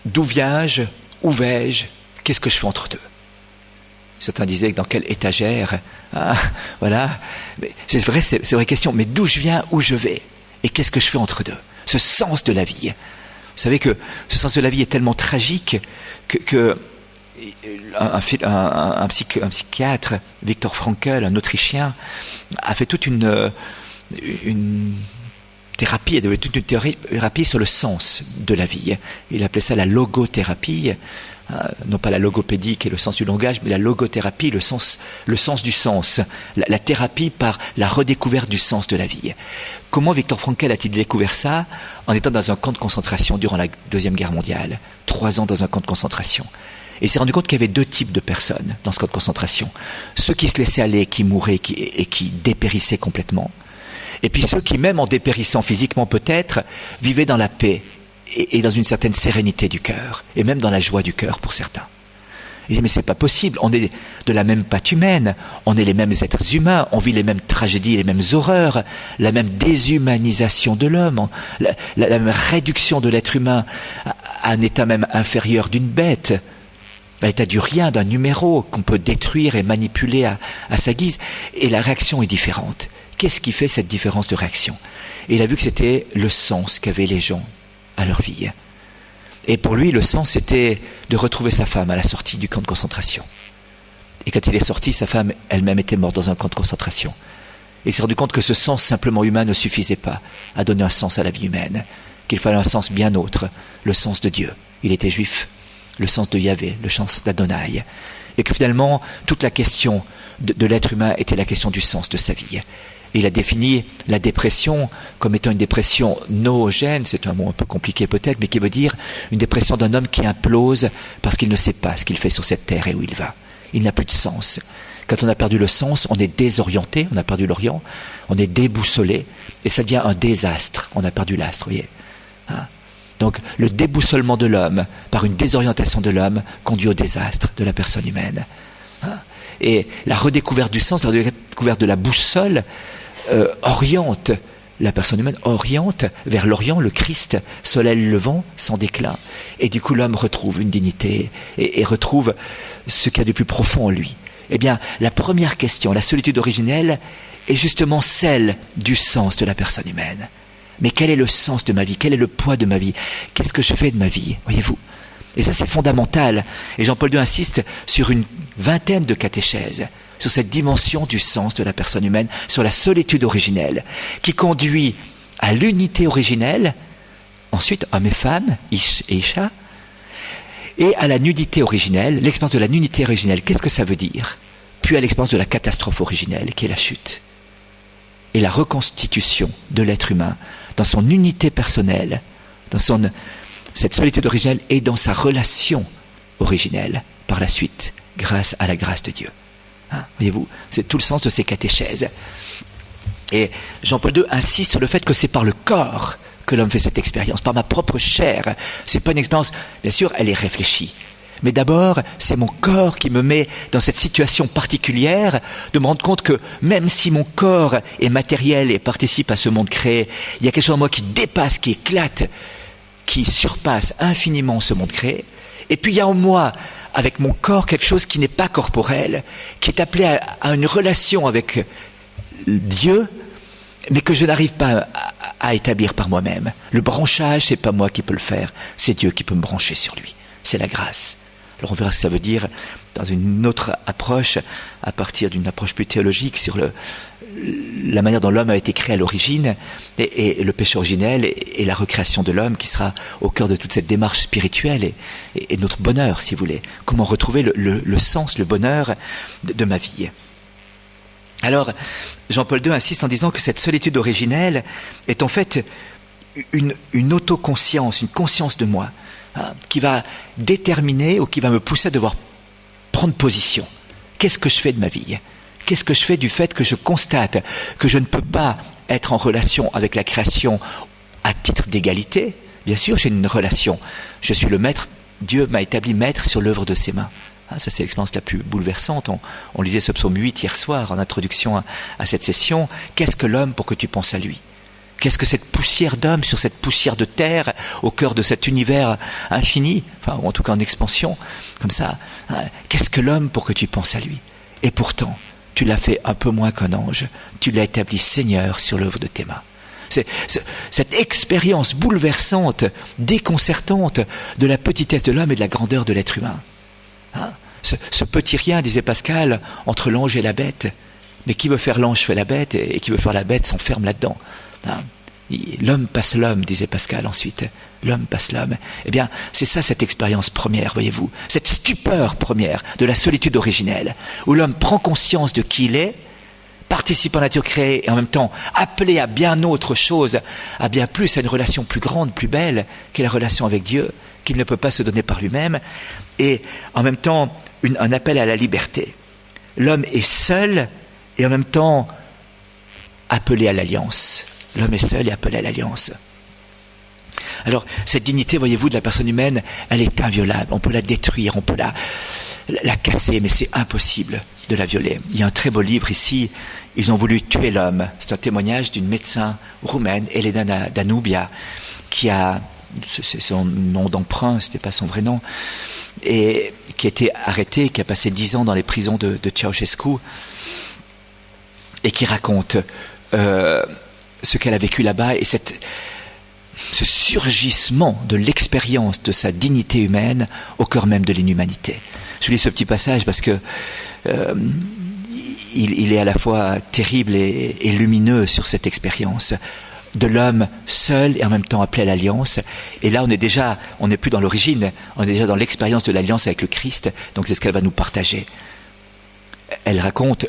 D'où viens-je? Où vais-je? Qu'est-ce que je fais entre deux? Certains disaient dans quelle étagère? Voilà. Mais c'est vrai, c'est une vraie question. Mais d'où je viens? Où je vais? Et qu'est-ce que je fais entre deux? Ce sens de la vie. Vous savez que ce sens de la vie est tellement tragique que un psychiatre, Viktor Frankl, un Autrichien, a fait toute une thérapie, il a développé toute une thérapie sur le sens de la vie. Il appelait ça la logothérapie, non pas la logopédie qui est le sens du langage, mais la logothérapie, le sens du sens, la thérapie par la redécouverte du sens de la vie. Comment Viktor Frankl a-t-il découvert ça? En étant dans un camp de concentration durant la Deuxième Guerre mondiale, 3 ans dans un camp de concentration. Et il s'est rendu compte qu'il y avait 2 types de personnes dans ce camp de concentration. Ceux qui se laissaient aller, qui mouraient et qui dépérissaient complètement. Et puis ceux qui, même en dépérissant physiquement peut-être, vivaient dans la paix et dans une certaine sérénité du cœur. Et même dans la joie du cœur pour certains. Il dit, mais c'est pas possible, on est de la même pâte humaine, on est les mêmes êtres humains, on vit les mêmes tragédies, les mêmes horreurs, la même déshumanisation de l'homme, la même réduction de l'être humain à un état même inférieur d'une bête. L'état du rien, d'un numéro qu'on peut détruire et manipuler à sa guise. Et la réaction est différente. Qu'est-ce qui fait cette différence de réaction? Et il a vu que c'était le sens qu'avaient les gens à leur vie. Et pour lui, le sens, c'était de retrouver sa femme à la sortie du camp de concentration. Et quand il est sorti, sa femme elle-même était morte dans un camp de concentration. Et il s'est rendu compte que ce sens simplement humain ne suffisait pas à donner un sens à la vie humaine. Qu'il fallait un sens bien autre, le sens de Dieu. Il était juif. Le sens de Yahvé, le sens d'Adonai. et que finalement, toute la question de l'être humain était la question du sens de sa vie. Et il a défini la dépression comme étant une dépression noogène, c'est un mot un peu compliqué peut-être, mais qui veut dire une dépression d'un homme qui implose parce qu'il ne sait pas ce qu'il fait sur cette terre et où il va. Il n'a plus de sens. Quand on a perdu le sens, on est désorienté, on a perdu l'Orient, on est déboussolé, et ça devient un désastre. On a perdu l'astre, vous voyez. Donc le déboussolement de l'homme par une désorientation de l'homme conduit au désastre de la personne humaine. Et la redécouverte du sens, la redécouverte de la boussole oriente la personne humaine, oriente vers l'Orient, le Christ, soleil levant, sans déclin. Et du coup l'homme retrouve une dignité et retrouve ce qu'il y a de plus profond en lui. Eh bien, la première question, la solitude originelle, est justement celle du sens de la personne humaine. Mais quel est le sens de ma vie? Quel est le poids de ma vie? Qu'est-ce que je fais de ma vie? Voyez-vous? Et ça, c'est fondamental. Et Jean-Paul II insiste sur une vingtaine de catéchèses, sur cette dimension du sens de la personne humaine, sur la solitude originelle, qui conduit à l'unité originelle, ensuite hommes et femmes, Ish et Isha, et à la nudité originelle, l'expérience de la nudité originelle. Qu'est-ce que ça veut dire? Puis à l'expérience de la catastrophe originelle, qui est la chute. Et la reconstitution de l'être humain dans son unité personnelle, dans cette solitude originelle et dans sa relation originelle, par la suite, grâce à la grâce de Dieu. Voyez-vous, c'est tout le sens de ces catéchèses. Et Jean-Paul II insiste sur le fait que c'est par le corps que l'homme fait cette expérience, par ma propre chair. C'est pas une expérience, bien sûr, elle est réfléchie. Mais d'abord, c'est mon corps qui me met dans cette situation particulière de me rendre compte que même si mon corps est matériel et participe à ce monde créé, il y a quelque chose en moi qui dépasse, qui éclate, qui surpasse infiniment ce monde créé. Et puis il y a en moi, avec mon corps, quelque chose qui n'est pas corporel, qui est appelé à une relation avec Dieu, mais que je n'arrive pas à établir par moi-même. Le branchage, c'est pas moi qui peux le faire, c'est Dieu qui peut me brancher sur lui. C'est la grâce. Alors on verra ce que ça veut dire dans une autre approche, à partir d'une approche plus théologique sur la manière dont l'homme a été créé à l'origine, et le péché originel, et la recréation de l'homme qui sera au cœur de toute cette démarche spirituelle, et notre bonheur, si vous voulez. Comment retrouver le sens, le bonheur de ma vie. Alors, Jean-Paul II insiste en disant que cette solitude originelle est en fait une autoconscience, une conscience de moi, qui va déterminer ou qui va me pousser à devoir prendre position. Qu'est-ce que je fais de ma vie? Qu'est-ce que je fais du fait que je constate que je ne peux pas être en relation avec la création à titre d'égalité? Bien sûr, j'ai une relation. Je suis le maître, Dieu m'a établi maître sur l'œuvre de ses mains. Ça, c'est l'expérience la plus bouleversante. On lisait ce psaume 8 hier soir en introduction à cette session. Qu'est-ce que l'homme pour que tu penses à lui? Qu'est-ce que cette poussière d'homme sur cette poussière de terre au cœur de cet univers infini, enfin, ou en tout cas en expansion, comme ça, qu'est-ce que l'homme pour que tu penses à lui? Et pourtant, tu l'as fait un peu moins qu'un ange, tu l'as établi Seigneur sur l'œuvre de tes mains. C'est cette expérience bouleversante, déconcertante de la petitesse de l'homme et de la grandeur de l'être humain. Ce petit rien, disait Pascal, entre l'ange et la bête. Mais qui veut faire l'ange fait la bête, et qui veut faire la bête s'enferme là-dedans. L'homme passe l'homme, disait Pascal ensuite. L'homme passe l'homme. Eh bien, c'est ça cette expérience première, voyez-vous. Cette stupeur première de la solitude originelle, où l'homme prend conscience de qui il est, participe à la nature créée et en même temps appelé à bien autre chose, à bien plus, à une relation plus grande, plus belle, qu'est la relation avec Dieu, qu'il ne peut pas se donner par lui-même, et en même temps un appel à la liberté. L'homme est seul et en même temps appelé à l'alliance. L'homme est seul et appelé à l'alliance. Alors, cette dignité, voyez-vous, de la personne humaine, elle est inviolable. On peut la détruire, on peut la casser, mais c'est impossible de la violer. Il y a un très beau livre ici, Ils ont voulu tuer l'homme. C'est un témoignage d'une médecin roumaine, Elena Danubia, qui a, c'est son nom d'emprunt, c'était pas son vrai nom, et qui a été arrêtée, qui a passé 10 ans dans les prisons de Ceausescu, et qui raconte ce qu'elle a vécu là-bas, et ce surgissement de l'expérience de sa dignité humaine au cœur même de l'inhumanité. Je lis ce petit passage parce que il est à la fois terrible et lumineux sur cette expérience. de l'homme seul et en même temps appelé à l'alliance. Et là, on n'est plus dans l'origine, on est déjà dans l'expérience de l'alliance avec le Christ. Donc c'est ce qu'elle va nous partager. Elle raconte: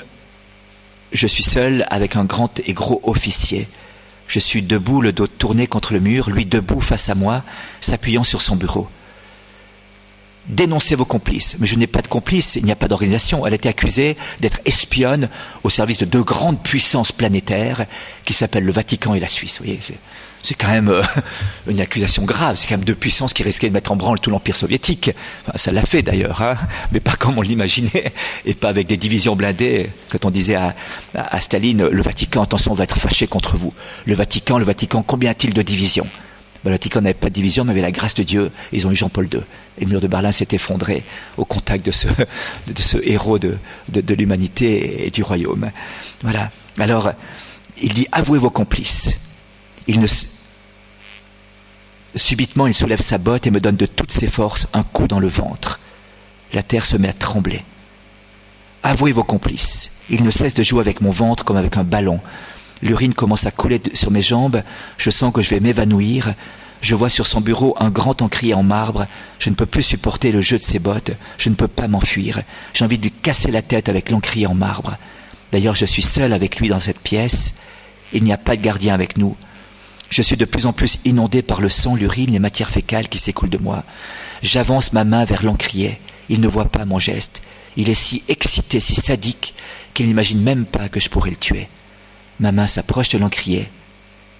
je suis seul avec un grand et gros officier. Je suis debout, le dos tourné contre le mur, lui debout face à moi, s'appuyant sur son bureau. Dénoncez vos complices. Mais je n'ai pas de complices, il n'y a pas d'organisation. Elle a été accusée d'être espionne au service de deux grandes puissances planétaires qui s'appellent le Vatican et la Suisse. Vous voyez, c'est quand même une accusation grave. C'est quand même deux puissances qui risquaient de mettre en branle tout l'Empire soviétique. Enfin, ça l'a fait d'ailleurs, hein, mais pas comme on l'imaginait, et pas avec des divisions blindées. Quand on disait à Staline, le Vatican, attention, on va être fâché contre vous. Le Vatican, combien a-t-il de divisions? Le Vatican n'avait pas de division, mais avait la grâce de Dieu. Ils ont eu Jean-Paul II. Et le mur de Berlin s'est effondré au contact de ce héros de l'humanité et du royaume. Voilà. Alors, il dit: avouez vos complices. Subitement, il soulève sa botte et me donne de toutes ses forces un coup dans le ventre. La terre se met à trembler. Avouez vos complices. Il ne cesse de jouer avec mon ventre comme avec un ballon. L'urine commence à couler sur mes jambes. Je sens que je vais m'évanouir. Je vois sur son bureau un grand encrier en marbre. Je ne peux plus supporter le jeu de ses bottes. Je ne peux pas m'enfuir. J'ai envie de lui casser la tête avec l'encrier en marbre. D'ailleurs, je suis seul avec lui dans cette pièce. Il n'y a pas de gardien avec nous. Je suis de plus en plus inondé par le sang, l'urine, les matières fécales qui s'écoulent de moi. J'avance ma main vers l'encrier. Il ne voit pas mon geste. Il est si excité, si sadique, qu'il n'imagine même pas que je pourrais le tuer. Ma main s'approche de l'encrier.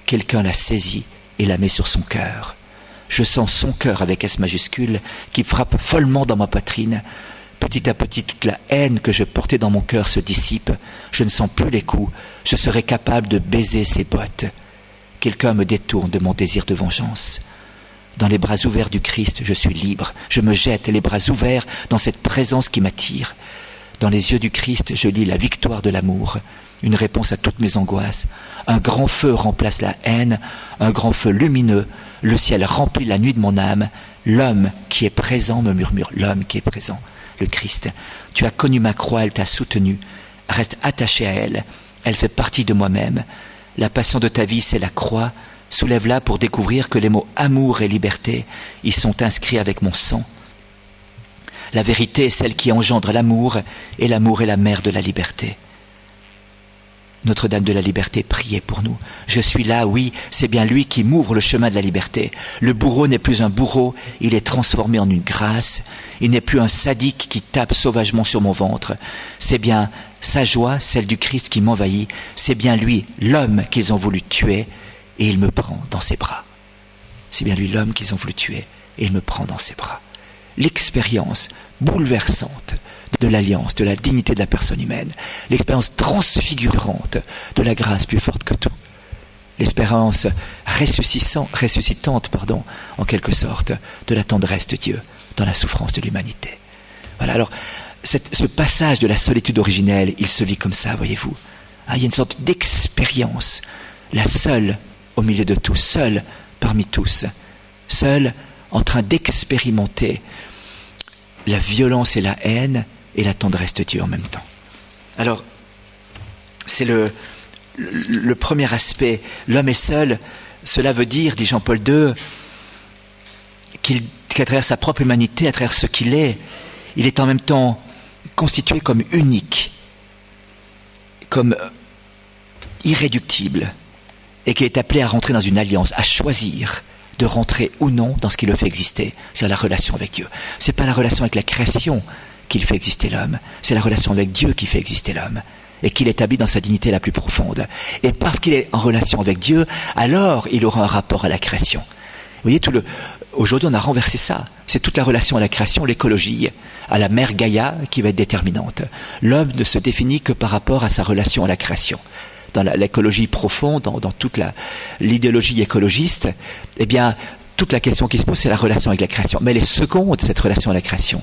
Quelqu'un la saisit et la met sur son cœur. Je sens son cœur avec S majuscule qui frappe follement dans ma poitrine. Petit à petit, toute la haine que je portais dans mon cœur se dissipe. Je ne sens plus les coups. Je serais capable de baiser ses bottes. Quelqu'un me détourne de mon désir de vengeance. Dans les bras ouverts du Christ, je suis libre. Je me jette les bras ouverts dans cette présence qui m'attire. Dans les yeux du Christ, je lis la victoire de l'amour. Une réponse à toutes mes angoisses. Un grand feu remplace la haine, un grand feu lumineux. Le ciel remplit la nuit de mon âme. L'homme qui est présent me murmure. L'homme qui est présent, le Christ. Tu as connu ma croix, elle t'a soutenu. Reste attaché à elle. Elle fait partie de moi-même. La passion de ta vie, c'est la croix. Soulève-la pour découvrir que les mots amour et liberté y sont inscrits avec mon sang. La vérité est celle qui engendre l'amour, et l'amour est la mère de la liberté. Notre-Dame de la Liberté, priez pour nous. Je suis là, oui, c'est bien lui qui m'ouvre le chemin de la liberté. Le bourreau n'est plus un bourreau, il est transformé en une grâce. Il n'est plus un sadique qui tape sauvagement sur mon ventre. C'est bien sa joie, celle du Christ qui m'envahit. C'est bien lui, l'homme qu'ils ont voulu tuer, et il me prend dans ses bras. C'est bien lui, l'homme qu'ils ont voulu tuer, et il me prend dans ses bras. L'expérience bouleversante de l'alliance, de la dignité de la personne humaine, l'expérience transfigurante de la grâce plus forte que tout, l'expérience ressuscitante, en quelque sorte, de la tendresse de Dieu dans la souffrance de l'humanité. Voilà, alors, ce passage de la solitude originelle, il se vit comme ça, voyez-vous. Il y a une sorte d'expérience, la seule au milieu de tous, seule parmi tous, seule en train d'expérimenter la violence et la haine et la tendresse de Dieu en même temps. Alors, c'est le premier aspect. L'homme est seul. Cela veut dire, dit Jean-Paul II, qu'à travers sa propre humanité, à travers ce qu'il est, il est en même temps constitué comme unique, comme irréductible, et qu'il est appelé à rentrer dans une alliance, à choisir de rentrer ou non dans ce qui le fait exister, c'est la relation avec Dieu. Ce n'est pas la relation avec la création qui fait exister l'homme, c'est la relation avec Dieu qui fait exister l'homme, et qu'il établit dans sa dignité la plus profonde. Et parce qu'il est en relation avec Dieu, alors il aura un rapport à la création. Vous voyez, aujourd'hui on a renversé ça. C'est toute la relation à la création, l'écologie, à la mère Gaïa qui va être déterminante. L'homme ne se définit que par rapport à sa relation à la création. Dans l'écologie profonde, dans toute l'idéologie écologiste, eh bien, toute la question qui se pose, c'est la relation avec la création. Mais elle est seconde, cette relation à la création.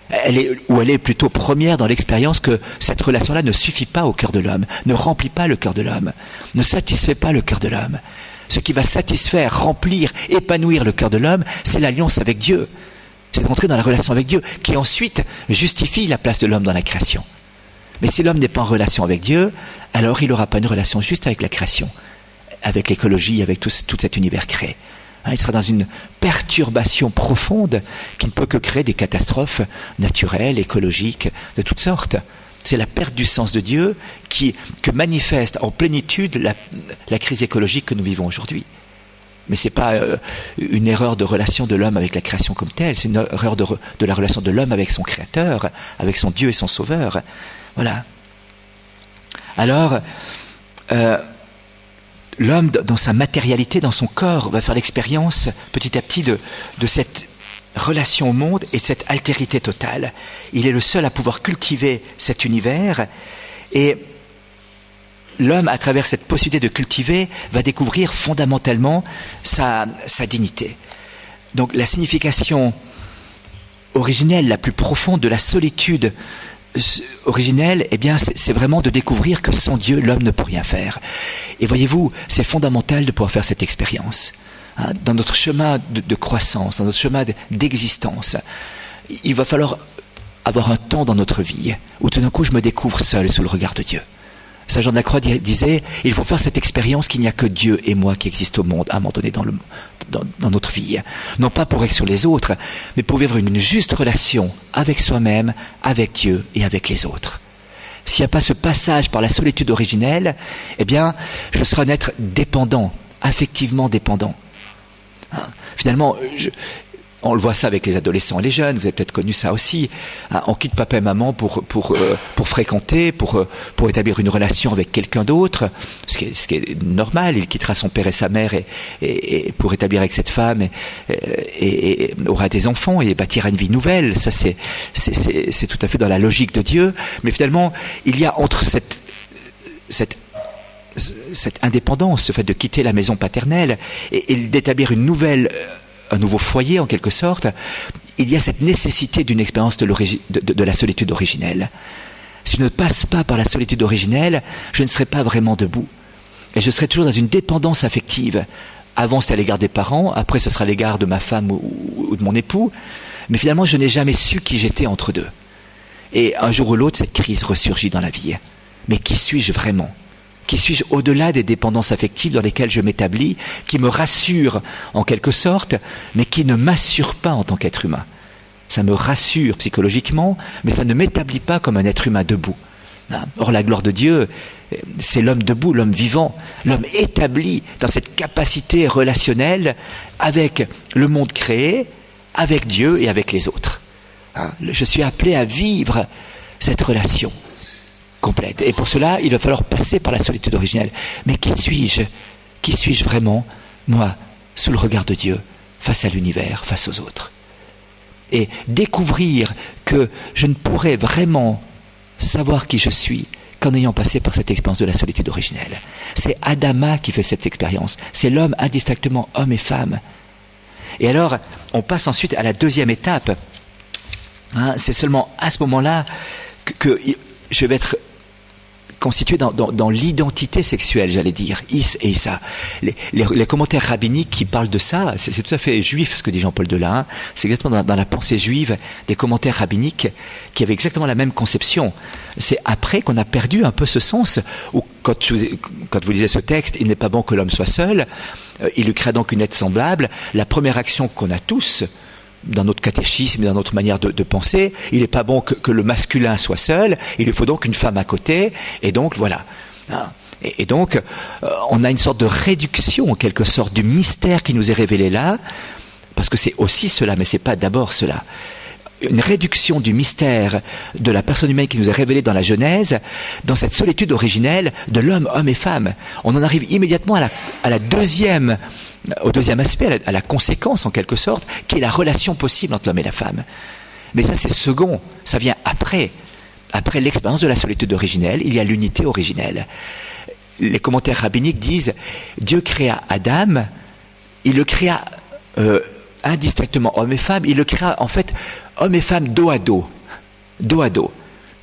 Elle est plutôt première dans l'expérience que cette relation-là ne suffit pas au cœur de l'homme, ne remplit pas le cœur de l'homme, ne satisfait pas le cœur de l'homme. Ce qui va satisfaire, remplir, épanouir le cœur de l'homme, c'est l'alliance avec Dieu. C'est d'entrer dans la relation avec Dieu, qui ensuite justifie la place de l'homme dans la création. Mais si l'homme n'est pas en relation avec Dieu, alors il n'aura pas une relation juste avec la création. avec l'écologie, avec tout cet univers créé. Il sera dans une perturbation profonde qui ne peut que créer des catastrophes naturelles, écologiques, de toutes sortes. C'est la perte du sens de Dieu que manifeste en plénitude la crise écologique que nous vivons aujourd'hui. Mais ce n'est pas une erreur de relation de l'homme avec la création comme telle, c'est une erreur de la relation de l'homme avec son Créateur, avec son Dieu et son Sauveur. Voilà. Alors, l'homme, dans sa matérialité, dans son corps, va faire l'expérience petit à petit de cette relation au monde et de cette altérité totale. Il est le seul à pouvoir cultiver cet univers, et l'homme, à travers cette possibilité de cultiver, va découvrir fondamentalement sa dignité. Donc la signification originelle, la plus profonde de la solitude originelle, eh bien, c'est vraiment de découvrir que sans Dieu, l'homme ne peut rien faire. Et voyez-vous, c'est fondamental de pouvoir faire cette expérience. Dans notre chemin de croissance, dans notre chemin d'existence, il va falloir avoir un temps dans notre vie où tout d'un coup je me découvre seul sous le regard de Dieu. Saint Jean de la Croix disait, il faut faire cette expérience qu'il n'y a que Dieu et moi qui existent au monde à un moment donné dans notre vie. Non pas pour être sur les autres, mais pour vivre une juste relation avec soi-même, avec Dieu et avec les autres. S'il n'y a pas ce passage par la solitude originelle, eh bien, je serai un être dépendant, affectivement dépendant. Finalement, on le voit ça avec les adolescents et les jeunes, vous avez peut-être connu ça aussi. On quitte papa et maman pour fréquenter, pour établir une relation avec quelqu'un d'autre, ce qui est normal. Il quittera son père et sa mère et pour établir avec cette femme et aura des enfants et bâtira une vie nouvelle. Ça, c'est tout à fait dans la logique de Dieu. Mais finalement, il y a entre cette indépendance, ce fait de quitter la maison paternelle et d'établir un nouveau foyer en quelque sorte, il y a cette nécessité d'une expérience de la solitude originelle. Si je ne passe pas par la solitude originelle, je ne serai pas vraiment debout. Et je serai toujours dans une dépendance affective. Avant, c'était à l'égard des parents, après, ce sera à l'égard de ma femme ou de mon époux. Mais finalement, je n'ai jamais su qui j'étais entre deux. Et un jour ou l'autre, cette crise ressurgit dans la vie. Mais qui suis-je vraiment ? Qui suis-je au-delà des dépendances affectives dans lesquelles je m'établis, qui me rassurent en quelque sorte, mais qui ne m'assurent pas en tant qu'être humain. Ça me rassure psychologiquement, mais ça ne m'établit pas comme un être humain debout. Or, la gloire de Dieu, c'est l'homme debout, l'homme vivant, l'homme établi dans cette capacité relationnelle avec le monde créé, avec Dieu et avec les autres. Je suis appelé à vivre cette relation complète. Et pour cela, il va falloir passer par la solitude originelle. Mais qui suis-je ? Qui suis-je vraiment, moi, sous le regard de Dieu, face à l'univers, face aux autres ? Et découvrir que je ne pourrais vraiment savoir qui je suis qu'en ayant passé par cette expérience de la solitude originelle. C'est Adama qui fait cette expérience. C'est l'homme indistinctement homme et femme. Et alors, on passe ensuite à la deuxième étape. C'est seulement à ce moment-là que je vais être constitué dans l'identité sexuelle, j'allais dire, Is et Issa. Les commentaires rabbiniques qui parlent de ça, c'est tout à fait juif ce que dit Jean-Paul Delin, c'est exactement dans la pensée juive des commentaires rabbiniques qui avaient exactement la même conception. C'est après qu'on a perdu un peu ce sens, où quand vous lisez ce texte, il n'est pas bon que l'homme soit seul, il lui crée donc une aide semblable, la première action qu'on a tous, dans notre catéchisme et dans notre manière de penser, il n'est pas bon que le masculin soit seul, il lui faut donc une femme à côté, et donc voilà. Et donc, on a une sorte de réduction, en quelque sorte, du mystère qui nous est révélé là, parce que c'est aussi cela, mais ce n'est pas d'abord cela. Une réduction du mystère de la personne humaine qui nous est révélée dans la Genèse, dans cette solitude originelle de l'homme, homme et femme. On en arrive immédiatement au deuxième aspect, à la conséquence en quelque sorte, qui est la relation possible entre l'homme et la femme. Mais ça c'est second, ça vient après. Après l'expérience de la solitude originelle, il y a l'unité originelle. Les commentaires rabbiniques disent, Dieu créa Adam, il le créa indistinctement homme et femme, il le créa en fait homme et femme dos à dos.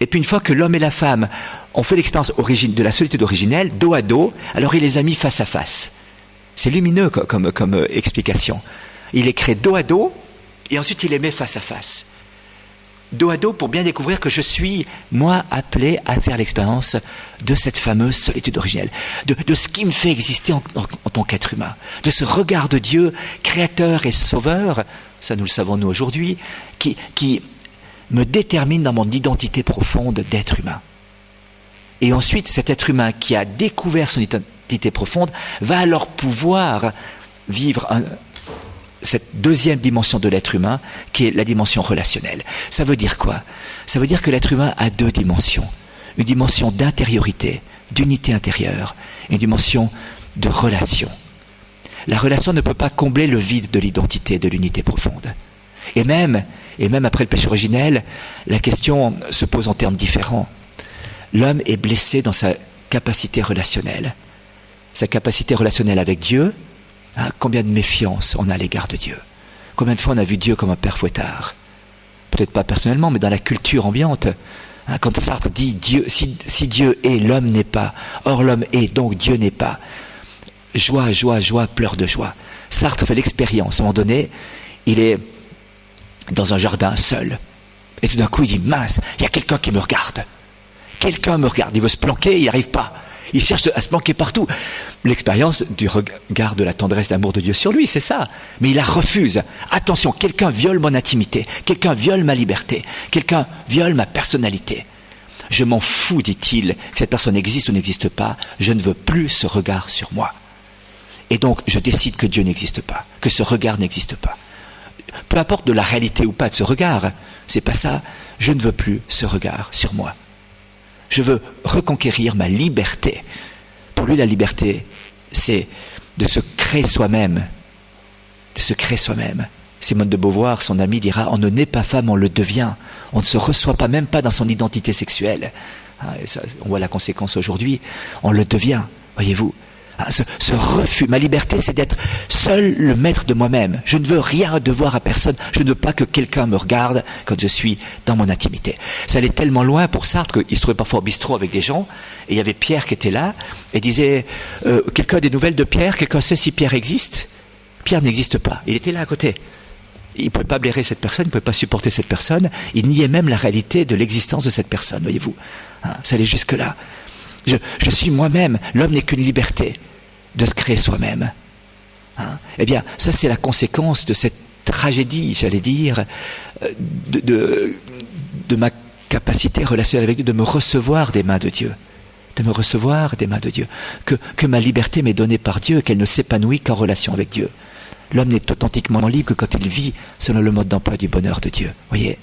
Et puis une fois que l'homme et la femme ont fait l'expérience de la solitude originelle, dos à dos, alors il les a mis face à face. C'est lumineux comme explication. Il les crée dos à dos, et ensuite il les met face à face. dos à dos pour bien découvrir que je suis, moi, appelé à faire l'expérience de cette fameuse solitude originelle, de ce qui me fait exister en tant qu'être humain, de ce regard de Dieu, créateur et sauveur, ça nous le savons nous aujourd'hui, qui me détermine dans mon identité profonde d'être humain. Et ensuite, cet être humain qui a découvert son identité profonde va alors pouvoir vivre cette deuxième dimension de l'être humain, qui est la dimension relationnelle. Ça veut dire quoi? Ça veut dire que l'être humain a deux dimensions. Une dimension d'intériorité, d'unité intérieure, et une dimension de relation. La relation ne peut pas combler le vide de l'identité, de l'unité profonde. Et même après le péché originel, la question se pose en termes différents. L'homme est blessé dans sa capacité relationnelle. Sa capacité relationnelle avec Dieu, combien de méfiance on a à l'égard de Dieu. Combien de fois on a vu Dieu comme un père fouettard. Peut-être pas personnellement, mais dans la culture ambiante. Quand Sartre dit Dieu, si Dieu est, l'homme n'est pas. Or l'homme est, donc Dieu n'est pas. Joie, joie, joie, pleurs de joie. Sartre fait l'expérience. À un moment donné, il est dans un jardin seul. Et tout d'un coup, il dit, mince, il y a quelqu'un qui me regarde. Quelqu'un me regarde. Il veut se planquer, il n'y arrive pas. Il cherche à se planquer partout. L'expérience du regard de la tendresse d'amour de Dieu sur lui, c'est ça. Mais il la refuse. Attention, quelqu'un viole mon intimité. Quelqu'un viole ma liberté. Quelqu'un viole ma personnalité. Je m'en fous, dit-il, que cette personne existe ou n'existe pas. Je ne veux plus ce regard sur moi. Et donc, je décide que Dieu n'existe pas, que ce regard n'existe pas. Peu importe de la réalité ou pas de ce regard, c'est pas ça. Je ne veux plus ce regard sur moi. Je veux reconquérir ma liberté. Pour lui, la liberté, c'est de se créer soi-même. De se créer soi-même. Simone de Beauvoir, son amie, dira « On ne naît pas femme, on le devient. On ne se reçoit pas, même pas dans son identité sexuelle. » On voit la conséquence aujourd'hui. On le devient, voyez-vous. Ce refus, ma liberté, c'est d'être seul le maître de moi-même. Je ne veux rien devoir à personne. Je ne veux pas que quelqu'un me regarde quand je suis dans mon intimité. Ça allait tellement loin pour Sartre qu'il se trouvait parfois au bistrot avec des gens, et il y avait Pierre qui était là, et disait quelqu'un a des nouvelles de Pierre? Quelqu'un sait si Pierre existe? Pierre n'existe pas. Il était là à côté. Il ne pouvait pas blairer cette personne, il ne pouvait pas supporter cette personne. Il niait même la réalité de l'existence de cette personne, voyez-vous. Ça allait jusque-là. Je suis moi-même. L'homme n'est qu'une liberté de se créer soi-même. Eh bien, ça c'est la conséquence de cette tragédie, j'allais dire, de ma capacité relationnelle avec Dieu, de me recevoir des mains de Dieu. De me recevoir des mains de Dieu. Que ma liberté m'est donnée par Dieu, qu'elle ne s'épanouit qu'en relation avec Dieu. L'homme n'est authentiquement libre que quand il vit selon le mode d'emploi du bonheur de Dieu. Voyez.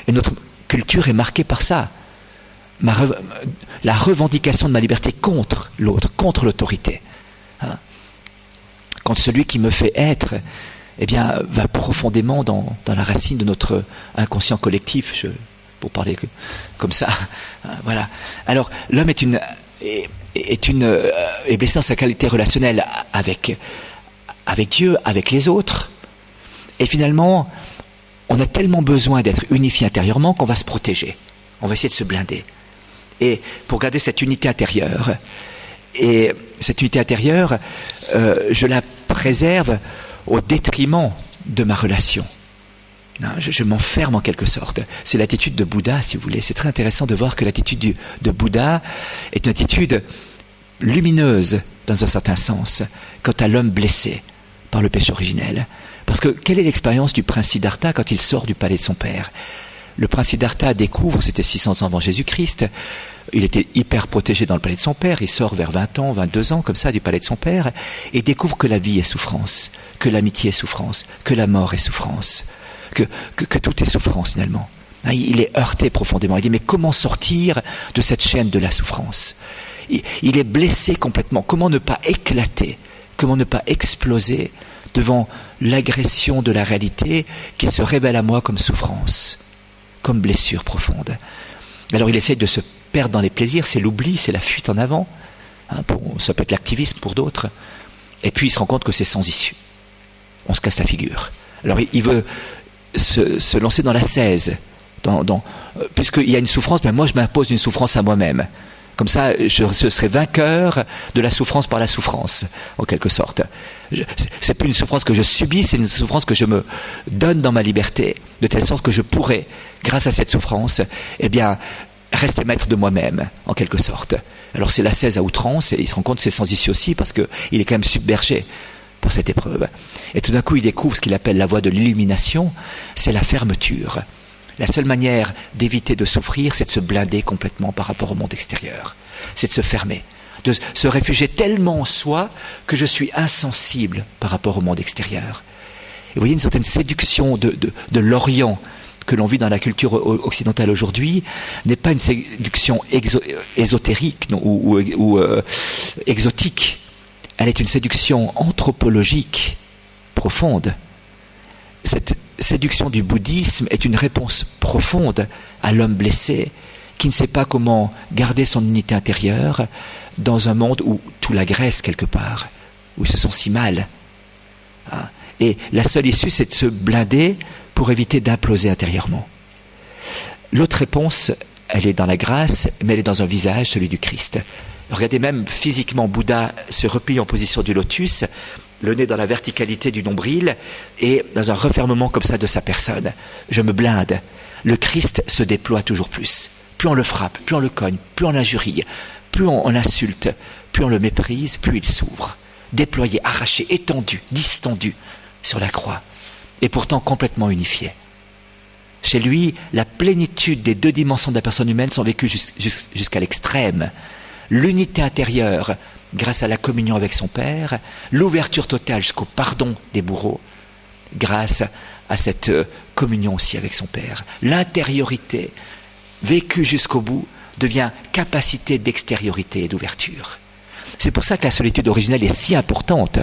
Et notre culture est marquée par ça. La revendication de ma liberté contre l'autre, contre l'autorité. Quand celui qui me fait être, eh bien, va profondément dans la racine de notre inconscient collectif, pour parler comme ça. Voilà. Alors, l'homme est blessé dans sa qualité relationnelle avec Dieu, avec les autres. Et finalement, on a tellement besoin d'être unifié intérieurement qu'on va se protéger. On va essayer de se blinder. Et pour garder cette unité intérieure, et cette unité intérieure, je la préserve au détriment de ma relation. Je m'enferme en quelque sorte. C'est l'attitude de Bouddha, si vous voulez. C'est très intéressant de voir que l'attitude de Bouddha est une attitude lumineuse, dans un certain sens, quant à l'homme blessé par le péché originel. Parce que quelle est l'expérience du prince Siddhartha quand il sort du palais de son père? Le prince Siddhartha découvre, c'était 600 ans avant Jésus-Christ, il était hyper protégé dans le palais de son père, il sort vers 20 ans, 22 ans, comme ça, du palais de son père, et découvre que la vie est souffrance, que l'amitié est souffrance, que la mort est souffrance, que tout est souffrance finalement. Il est heurté profondément, il dit mais comment sortir de cette chaîne de la souffrance? Il est blessé complètement, comment ne pas éclater, comment ne pas exploser devant l'agression de la réalité qui se révèle à moi comme souffrance, comme blessure profonde. Alors il essaie de se perdre dans les plaisirs, c'est l'oubli, c'est la fuite en avant. Ça peut être l'activisme pour d'autres. Et puis il se rend compte que c'est sans issue. On se casse la figure. Alors il veut se lancer dans l'ascèse, puisqu'il y a une souffrance, mais moi je m'impose une souffrance à moi-même. Comme ça, je serai vainqueur de la souffrance par la souffrance, en quelque sorte. C'est plus une souffrance que je subis, c'est une souffrance que je me donne dans ma liberté, de telle sorte que je pourrais, grâce à cette souffrance, eh bien, rester maître de moi-même, en quelque sorte. Alors c'est l'ascèse à outrance, et il se rend compte que c'est sans issue aussi, parce qu'il est quand même submergé par cette épreuve. Et tout d'un coup, il découvre ce qu'il appelle la voie de l'illumination, c'est la fermeture. La seule manière d'éviter de souffrir, c'est de se blinder complètement par rapport au monde extérieur. C'est de se fermer, de se réfugier tellement en soi que je suis insensible par rapport au monde extérieur. Et vous voyez une certaine séduction de l'Orient que l'on vit dans la culture occidentale aujourd'hui n'est pas une séduction ésotérique ou exotique. Elle est une séduction anthropologique profonde. Cette séduction du bouddhisme est une réponse profonde à l'homme blessé qui ne sait pas comment garder son unité intérieure dans un monde où tout l'agresse quelque part, où il se sent si mal. Et la seule issue, c'est de se blinder pour éviter d'imploser intérieurement. L'autre réponse, elle est dans la grâce, mais elle est dans un visage, celui du Christ. Regardez même physiquement, Bouddha se replie en position du lotus, le nez dans la verticalité du nombril et dans un refermement comme ça de sa personne. Je me blinde. Le Christ se déploie toujours plus. Plus on le frappe, plus on le cogne, plus on l'injurie, plus on l'insulte, plus on le méprise, plus il s'ouvre. Déployé, arraché, étendu, distendu sur la croix. Et pourtant complètement unifié. Chez lui, la plénitude des deux dimensions de la personne humaine sont vécues jusqu'à l'extrême. L'unité intérieure, grâce à la communion avec son Père, l'ouverture totale jusqu'au pardon des bourreaux, grâce à cette communion aussi avec son Père. L'intériorité, vécue jusqu'au bout, devient capacité d'extériorité et d'ouverture. C'est pour ça que la solitude originelle est si importante,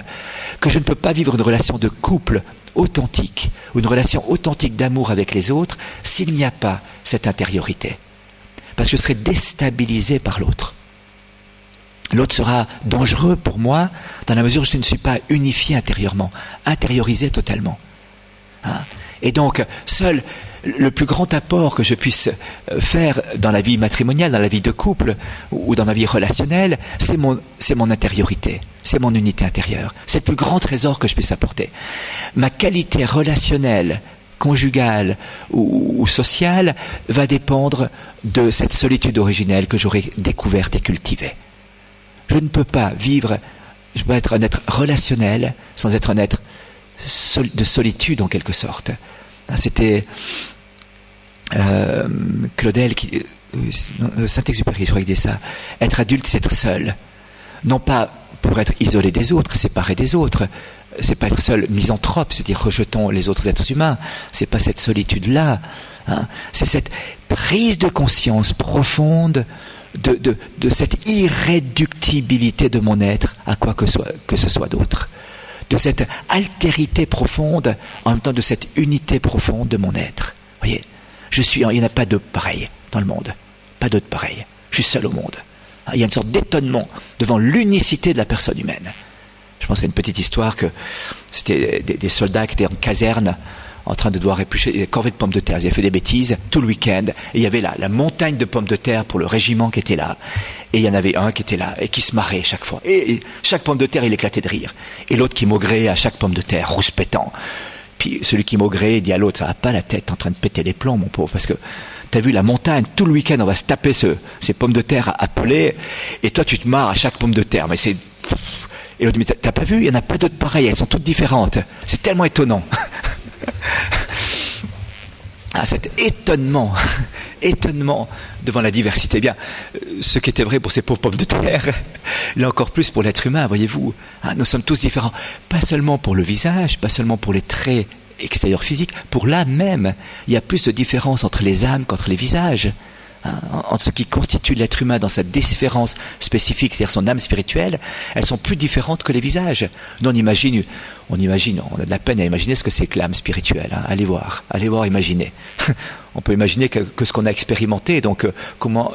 que je ne peux pas vivre une relation de couple authentique, ou une relation authentique d'amour avec les autres, s'il n'y a pas cette intériorité. Parce que je serai déstabilisé par l'autre. L'autre sera dangereux pour moi, dans la mesure où je ne suis pas unifié intérieurement, intériorisé totalement. Et donc, seul le plus grand apport que je puisse faire dans la vie matrimoniale, dans la vie de couple ou dans ma vie relationnelle, c'est mon intériorité, c'est mon unité intérieure. C'est le plus grand trésor que je puisse apporter. Ma qualité relationnelle, conjugale ou sociale va dépendre de cette solitude originelle que j'aurai découverte et cultivée. Je ne peux pas vivre, je peux être un être relationnel sans être un être de solitude en quelque sorte. C'était Claudel, Saint-Exupéry, je crois qu'il disait ça. Être adulte, c'est être seul. Non pas pour être isolé des autres, séparé des autres. C'est pas être seul misanthrope, c'est-à-dire rejetons les autres êtres humains. C'est pas cette solitude-là. C'est cette prise de conscience profonde de cette irréductibilité de mon être à quoi que ce soit d'autre. De cette altérité profonde, en même temps de cette unité profonde de mon être. Vous voyez, il n'y en a pas d'autre pareil dans le monde. Pas d'autre pareil. Je suis seul au monde. Il y a une sorte d'étonnement devant l'unicité de la personne humaine. Je pense à une petite histoire que c'était des soldats qui étaient en caserne en train de devoir éplucher des corvées de pommes de terre. Ils avaient fait des bêtises tout le week-end. Et il y avait là la montagne de pommes de terre pour le régiment qui était là. Et il y en avait un qui était là et qui se marrait chaque fois. Et chaque pomme de terre, il éclatait de rire. Et l'autre qui maugréait à chaque pomme de terre, rouspétant. Puis celui qui maugréait dit à l'autre, ça va pas la tête, en train de péter les plombs, mon pauvre, parce que t'as vu la montagne, tout le week-end, on va se taper ces pommes de terre à peler, et toi tu te marres à chaque pomme de terre. Mais c'est... Et l'autre dit, mais t'as pas vu, il n'y en a pas d'autres pareilles, elles sont toutes différentes. C'est tellement étonnant. Cet étonnement devant la diversité. Eh bien, ce qui était vrai pour ces pauvres pommes de terre, là encore plus pour l'être humain, voyez-vous. Nous sommes tous différents, pas seulement pour le visage, pas seulement pour les traits extérieurs physiques, pour l'âme même. Il y a plus de différence entre les âmes qu'entre les visages. En ce qui constitue l'être humain dans sa différence spécifique, c'est-à-dire son âme spirituelle, elles sont plus différentes que les visages. Nous, on imagine, on a de la peine à imaginer ce que c'est que l'âme spirituelle. Allez voir, imaginez. On peut imaginer que ce qu'on a expérimenté, donc comment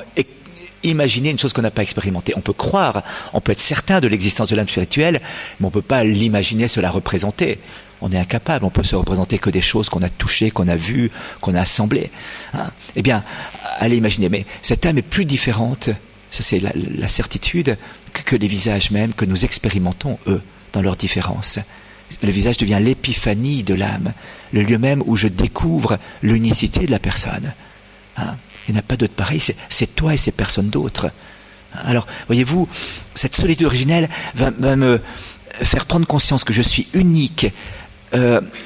imaginer une chose qu'on n'a pas expérimentée. On peut croire, on peut être certain de l'existence de l'âme spirituelle, mais on ne peut pas l'imaginer, se la représenter. On est incapable, on peut se représenter que des choses qu'on a touchées, qu'on a vues, qu'on a assemblées. Eh bien, allez imaginer, mais cette âme est plus différente, ça c'est la certitude, que les visages même que nous expérimentons, eux, dans leurs différences. Le visage devient l'épiphanie de l'âme, le lieu même où je découvre l'unicité de la personne. Hein? Il n'y en a pas d'autre pareil, c'est toi et c'est personne d'autre. Alors, voyez-vous, cette solitude originelle va me faire prendre conscience que je suis unique,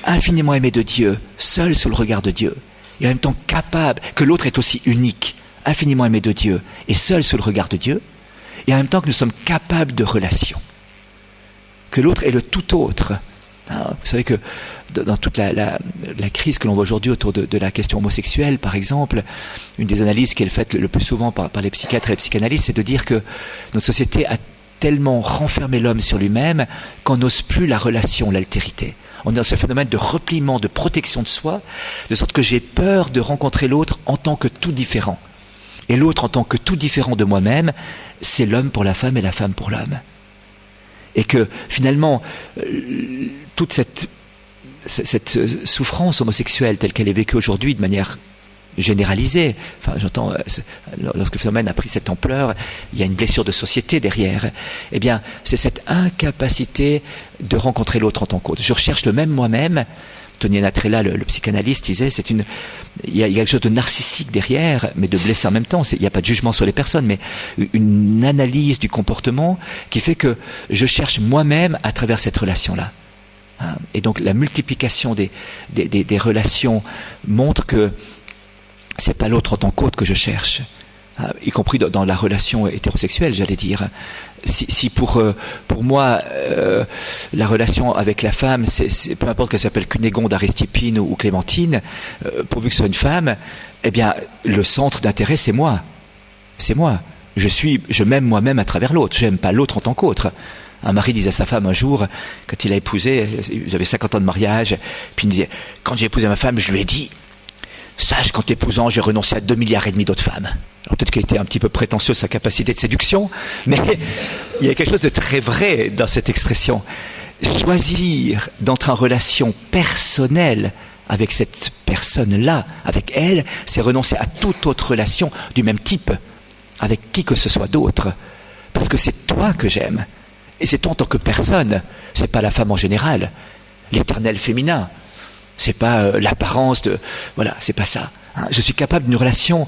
infiniment aimé de Dieu, seul sous le regard de Dieu, et en même temps capable, que l'autre est aussi unique, infiniment aimé de Dieu, et seul sous le regard de Dieu, et en même temps que nous sommes capables de relation, que l'autre est le tout autre. Vous savez que dans toute la crise que l'on voit aujourd'hui autour de la question homosexuelle, par exemple, une des analyses qui est faite le plus souvent par les psychiatres et les psychanalystes, c'est de dire que notre société a tellement renfermé l'homme sur lui-même qu'on n'ose plus la relation, l'altérité. On est dans ce phénomène de repliement, de protection de soi, de sorte que j'ai peur de rencontrer l'autre en tant que tout différent. Et l'autre en tant que tout différent de moi-même, c'est l'homme pour la femme et la femme pour l'homme. Et que finalement, toute cette souffrance homosexuelle telle qu'elle est vécue aujourd'hui de manière généralisée, enfin j'entends, lorsque le phénomène a pris cette ampleur, il y a une blessure de société derrière, eh bien c'est cette incapacité de rencontrer l'autre en tant qu'autre. Je recherche le même moi-même. Tony Natrella, le psychanalyste, disait il y a quelque chose de narcissique derrière, mais de blessé en même temps. Il n'y a pas de jugement sur les personnes, mais une analyse du comportement qui fait que je cherche moi-même à travers cette relation-là. Et donc la multiplication des relations montre que c'est pas l'autre en tant qu'autre que je cherche, y compris dans la relation hétérosexuelle, j'allais dire. Si pour moi la relation avec la femme, c'est peu importe qu'elle s'appelle Cunégonde, Aristippine ou Clémentine, pourvu que ce soit une femme, eh bien le centre d'intérêt c'est moi. C'est moi. Je m'aime moi-même à travers l'autre. Je n'aime pas l'autre en tant qu'autre. Un mari disait à sa femme un jour, quand il a épousé, j'avais 50 ans de mariage, puis il me disait, quand j'ai épousé ma femme, je lui ai dit, sache qu'en t'épousant, j'ai renoncé à 2,5 milliards d'autres femmes. Alors peut-être qu'il était un petit peu prétentieux sa capacité de séduction, mais il y a quelque chose de très vrai dans cette expression. Choisir d'entrer en relation personnelle avec cette personne-là, avec elle, c'est renoncer à toute autre relation du même type, avec qui que ce soit d'autre. Parce que c'est toi que j'aime. Et c'est toi en tant que personne. C'est pas la femme en général, l'éternel féminin. C'est pas l'apparence de... Voilà, c'est pas ça. Je suis capable d'une relation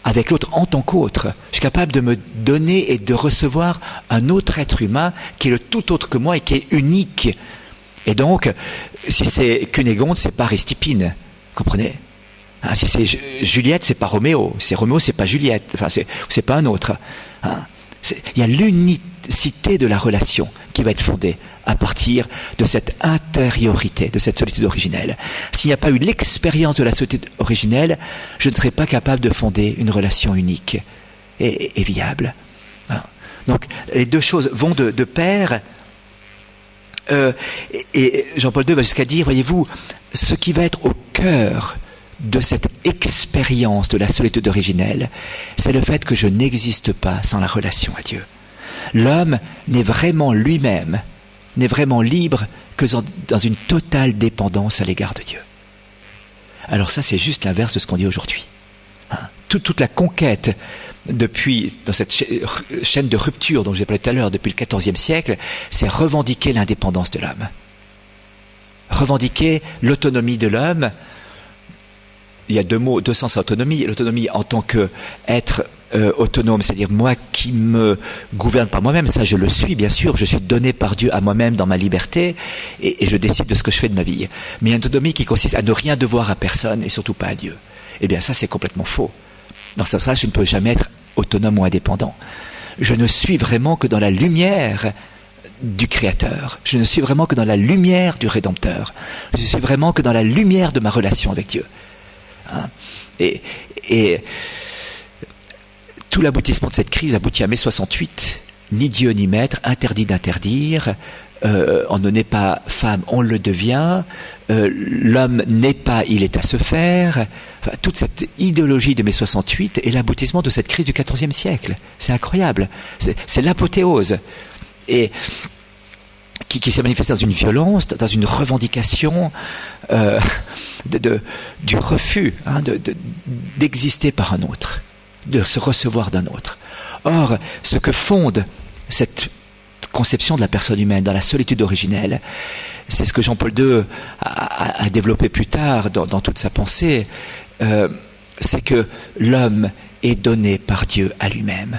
avec l'autre en tant qu'autre. Je suis capable de me donner et de recevoir un autre être humain qui est le tout autre que moi et qui est unique. Et donc, si c'est Cunégonde, c'est pas Aristippine. Comprenez ? Si c'est Juliette, c'est pas Roméo. Si c'est Roméo, c'est pas Juliette. Enfin, c'est pas un autre. Il y a l'unicité de la relation qui va être fondée à partir de cette intériorité, de cette solitude originelle. S'il n'y a pas eu l'expérience de la solitude originelle, je ne serais pas capable de fonder une relation unique et viable. Donc, les deux choses vont de pair. Et Jean-Paul II va jusqu'à dire, voyez-vous, ce qui va être au cœur de cette expérience de la solitude originelle, c'est le fait que je n'existe pas sans la relation à Dieu. L'homme n'est vraiment lui-même, n'est vraiment libre que dans une totale dépendance à l'égard de Dieu. Alors ça, c'est juste l'inverse de ce qu'on dit aujourd'hui. Toute la conquête dans cette chaîne de rupture dont j'ai parlé tout à l'heure, depuis le XIVe siècle, c'est revendiquer l'indépendance de l'homme. Revendiquer l'autonomie de l'homme. Il y a deux sens à autonomie. L'autonomie en tant qu'être autonome, c'est-à-dire moi qui me gouverne par moi-même, ça je le suis bien sûr, je suis donné par Dieu à moi-même dans ma liberté et je décide de ce que je fais de ma vie. Mais il y a une autonomie qui consiste à ne rien devoir à personne et surtout pas à Dieu. Eh bien ça c'est complètement faux. Dans ce sens-là, je ne peux jamais être autonome ou indépendant. Je ne suis vraiment que dans la lumière du Créateur. Je ne suis vraiment que dans la lumière du Rédempteur. Je suis vraiment que dans la lumière de ma relation avec Dieu. Et tout l'aboutissement de cette crise aboutit à mai 68. Ni Dieu ni maître, interdit d'interdire. On ne naît pas femme, on le devient. L'homme n'est pas, il est à se faire. Enfin, toute cette idéologie de mai 68 est l'aboutissement de cette crise du XIVe siècle. C'est incroyable. C'est l'apothéose. Et qui s'est manifestée dans une violence, dans une revendication du refus d'exister par un autre, de se recevoir d'un autre. Or, ce que fonde cette conception de la personne humaine, dans la solitude originelle. C'est ce que Jean-Paul II a développé plus tard dans toute sa pensée. C'est que l'homme est donné par Dieu à lui-même.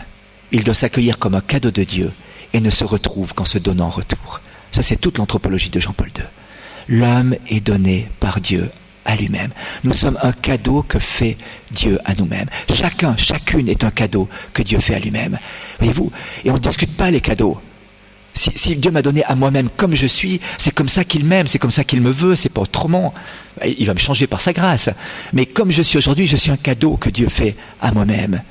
Il doit s'accueillir comme un cadeau de Dieu et ne se retrouve qu'en se donnant en retour. Ça, c'est toute l'anthropologie de Jean-Paul II. L'homme est donné par Dieu à lui-même. Nous sommes un cadeau que fait Dieu à nous-mêmes. Chacune est un cadeau que Dieu fait à lui-même. Voyez-vous? Et on ne discute pas les cadeaux. Si Dieu m'a donné à moi-même comme je suis, c'est comme ça qu'il m'aime, c'est comme ça qu'il me veut, c'est pas autrement. Il va me changer par sa grâce. Mais comme je suis aujourd'hui, je suis un cadeau que Dieu fait à moi-même.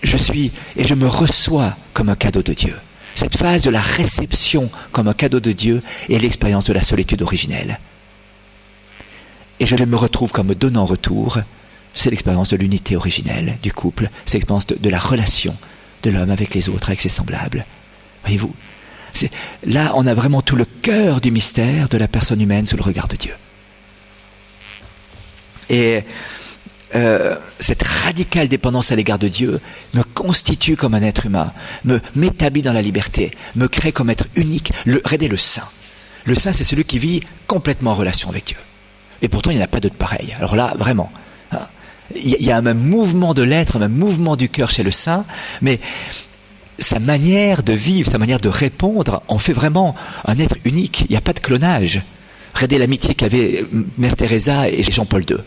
Je suis et je me reçois comme un cadeau de Dieu. Cette phase de la réception comme un cadeau de Dieu est l'expérience de la solitude originelle. Et je me retrouve comme me donnant en retour, c'est l'expérience de l'unité originelle du couple, c'est l'expérience de la relation de l'homme avec les autres, avec ses semblables. Voyez-vous, là on a vraiment tout le cœur du mystère de la personne humaine sous le regard de Dieu. Et cette radicale dépendance à l'égard de Dieu me constitue comme un être humain, m'établit dans la liberté, me crée comme être unique. Regardez le saint. Le saint, c'est celui qui vit complètement en relation avec Dieu. Et pourtant, il n'y en a pas d'autre pareil. Alors là, vraiment, hein, il y a un même mouvement de l'être, un même mouvement du cœur chez le saint, mais sa manière de vivre, sa manière de répondre en fait vraiment un être unique. Il n'y a pas de clonage. Regardez l'amitié qu'avaient Mère Teresa et Jean-Paul II.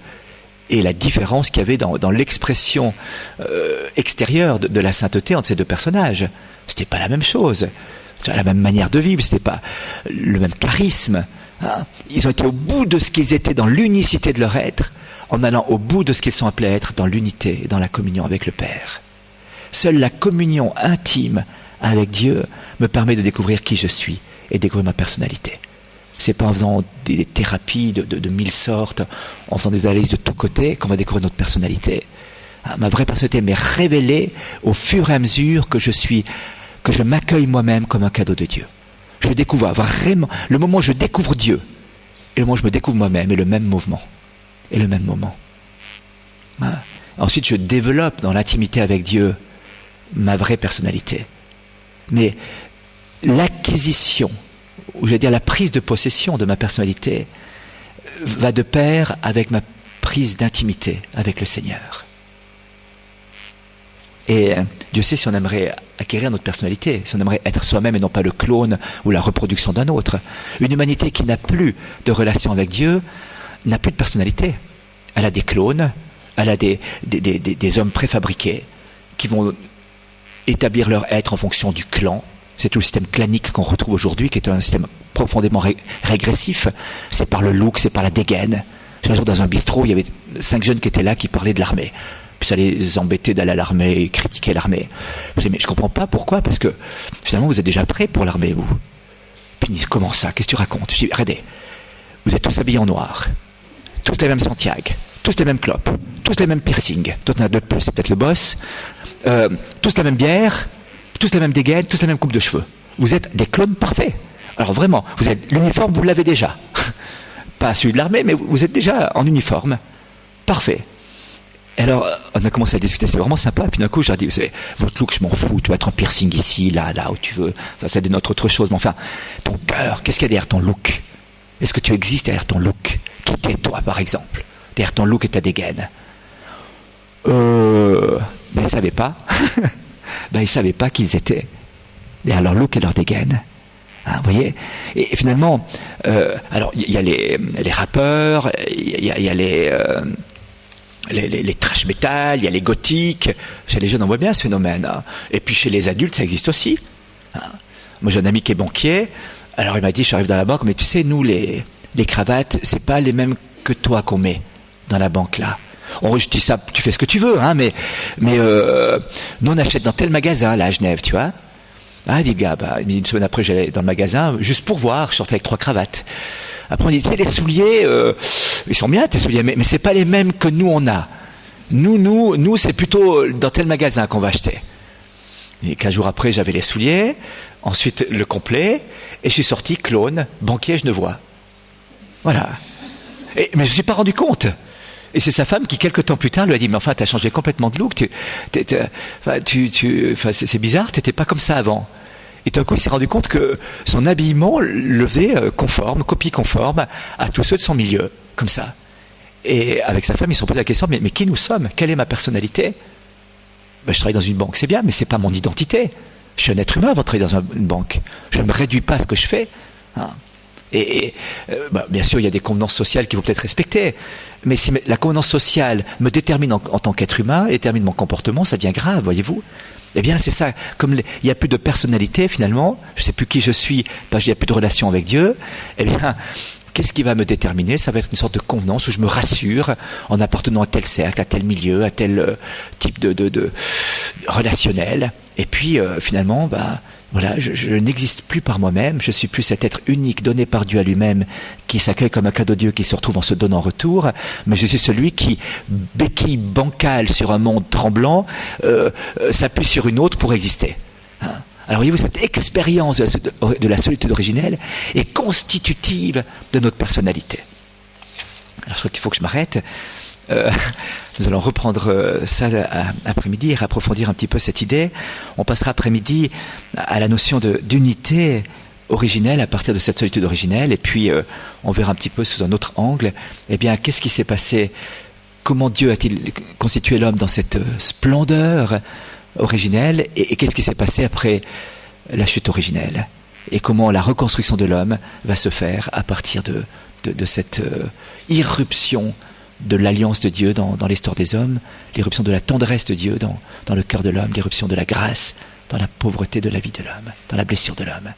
Et la différence qu'il y avait dans l'expression extérieure de la sainteté entre ces deux personnages. Ce n'était pas la même chose. C'était la même manière de vivre, ce n'était pas le même charisme. Hein. Ils ont été au bout de ce qu'ils étaient dans l'unicité de leur être, en allant au bout de ce qu'ils sont appelés à être dans l'unité et dans la communion avec le Père. Seule la communion intime avec Dieu me permet de découvrir qui je suis et découvrir ma personnalité. C'est pas en faisant des thérapies de mille sortes, en faisant des analyses de tous côtés, qu'on va découvrir notre personnalité. Ma vraie personnalité m'est révélée au fur et à mesure que je m'accueille moi-même comme un cadeau de Dieu. Je découvre vraiment, le moment où je découvre Dieu, et le moment où je me découvre moi-même, est le même mouvement, et le même moment. Ensuite, je développe dans l'intimité avec Dieu ma vraie personnalité. Mais l'acquisition, ou je vais dire la prise de possession de ma personnalité, va de pair avec ma prise d'intimité avec le Seigneur. Et Dieu sait si on aimerait acquérir notre personnalité, si on aimerait être soi-même et non pas le clone ou la reproduction d'un autre. Une humanité qui n'a plus de relation avec Dieu n'a plus de personnalité. Elle a des clones, elle a des hommes préfabriqués qui vont établir leur être en fonction du clan. C'est tout le système clanique qu'on retrouve aujourd'hui, qui est un système profondément régressif. C'est par le look, c'est par la dégaine. Un jour, dans un bistrot, il y avait 5 jeunes qui étaient là, qui parlaient de l'armée. Puis ça les embêtait d'aller à l'armée et critiquer l'armée. Je dis, mais je comprends pas pourquoi, parce que finalement, vous êtes déjà prêts pour l'armée, vous. Puis ils disent, comment ça? Qu'est-ce que tu racontes? Je dis, regardez, vous êtes tous habillés en noir, tous les mêmes Santiago, tous les mêmes clopes, tous les mêmes piercings. Toi, t'en as deux de plus, c'est peut-être le boss. Tous la même bière, tous la même dégaine, tous la même coupe de cheveux. Vous êtes des clones parfaits. Alors vraiment, l'uniforme, vous l'avez déjà. Pas celui de l'armée, mais vous êtes déjà en uniforme. Parfait. Et alors, on a commencé à discuter, c'est vraiment sympa. Puis d'un coup, j'ai dit, vous savez, votre look, je m'en fous. Tu vas être en piercing ici, là où tu veux. Enfin, c'est notre autre chose. Mais enfin, ton cœur, qu'est-ce qu'il y a derrière ton look? Est-ce que tu existes derrière ton look? Qui t'es toi, par exemple? Derrière ton look et ta dégaine? Ben, ils ne savaient pas. Ben, ils ne savaient pas qui ils étaient derrière leur look et leur dégaine. Hein, vous voyez? Et finalement, alors il y a les rappeurs, il y a les trash metal, il y a les gothiques. Chez les jeunes, on voit bien ce phénomène. Hein. Et puis chez les adultes, ça existe aussi. Hein. Moi, j'ai un ami qui est banquier. Alors il m'a dit, je arrive dans la banque, mais tu sais, nous, les cravates, c'est pas les mêmes que toi qu'on met dans la banque là. Je dis ça, tu fais ce que tu veux, hein, mais nous on achète dans tel magasin là à Genève, tu vois. Ah, dit gars, une semaine après j'allais dans le magasin juste pour voir, je sortais avec 3 cravates. Après on dit, tu sais, les souliers, ils sont bien tes souliers, mais c'est pas les mêmes que nous on a. Nous c'est plutôt dans tel magasin qu'on va acheter. Et 15 jours après j'avais les souliers, ensuite le complet, et je suis sorti clone, banquier genevois. Voilà. Mais je ne me suis pas rendu compte. Et c'est sa femme qui, quelques temps plus tard, lui a dit, mais enfin, tu as changé complètement de look. C'est bizarre, tu n'étais pas comme ça avant. Et tout d'un coup, il s'est rendu compte que son habillement le faisait conforme, copie conforme à tous ceux de son milieu, comme ça. Et avec sa femme, ils se sont posé la question, mais qui nous sommes? Quelle est ma personnalité? Ben, je travaille dans une banque, c'est bien, mais ce n'est pas mon identité. Je suis un être humain avant de travailler dans une banque. Je ne me réduis pas à ce que je fais. Hein. Bien sûr, il y a des convenances sociales qu'il faut peut-être respecter. Mais si la convenance sociale me détermine en tant qu'être humain, détermine mon comportement, ça devient grave, voyez-vous. Eh bien, c'est ça. Comme il n'y a plus de personnalité, finalement, je ne sais plus qui je suis, parce qu'il n'y a plus de relation avec Dieu, eh bien, qu'est-ce qui va me déterminer? Ça va être une sorte de convenance où je me rassure en appartenant à tel cercle, à tel milieu, à tel type de relationnel. Et puis, finalement, voilà, je n'existe plus par moi-même, je suis plus cet être unique donné par Dieu à lui-même, qui s'accueille comme un cadeau de Dieu, qui se retrouve en se donnant en retour, mais je suis celui qui, béquille bancale sur un monde tremblant, s'appuie sur une autre pour exister. Hein. Alors voyez-vous, cette expérience de la solitude originelle est constitutive de notre personnalité. Alors je crois qu'il faut que je m'arrête. Nous allons reprendre ça après-midi et approfondir un petit peu cette idée. On passera après-midi à la notion d'unité originelle à partir de cette solitude originelle, et puis on verra un petit peu sous un autre angle, eh bien, qu'est-ce qui s'est passé, comment Dieu a-t-il constitué l'homme dans cette splendeur originelle, et qu'est-ce qui s'est passé après la chute originelle, et comment la reconstruction de l'homme va se faire à partir de cette irruption de l'alliance de Dieu dans l'histoire des hommes, l'irruption de la tendresse de Dieu dans le cœur de l'homme, l'irruption de la grâce dans la pauvreté de la vie de l'homme, dans la blessure de l'homme.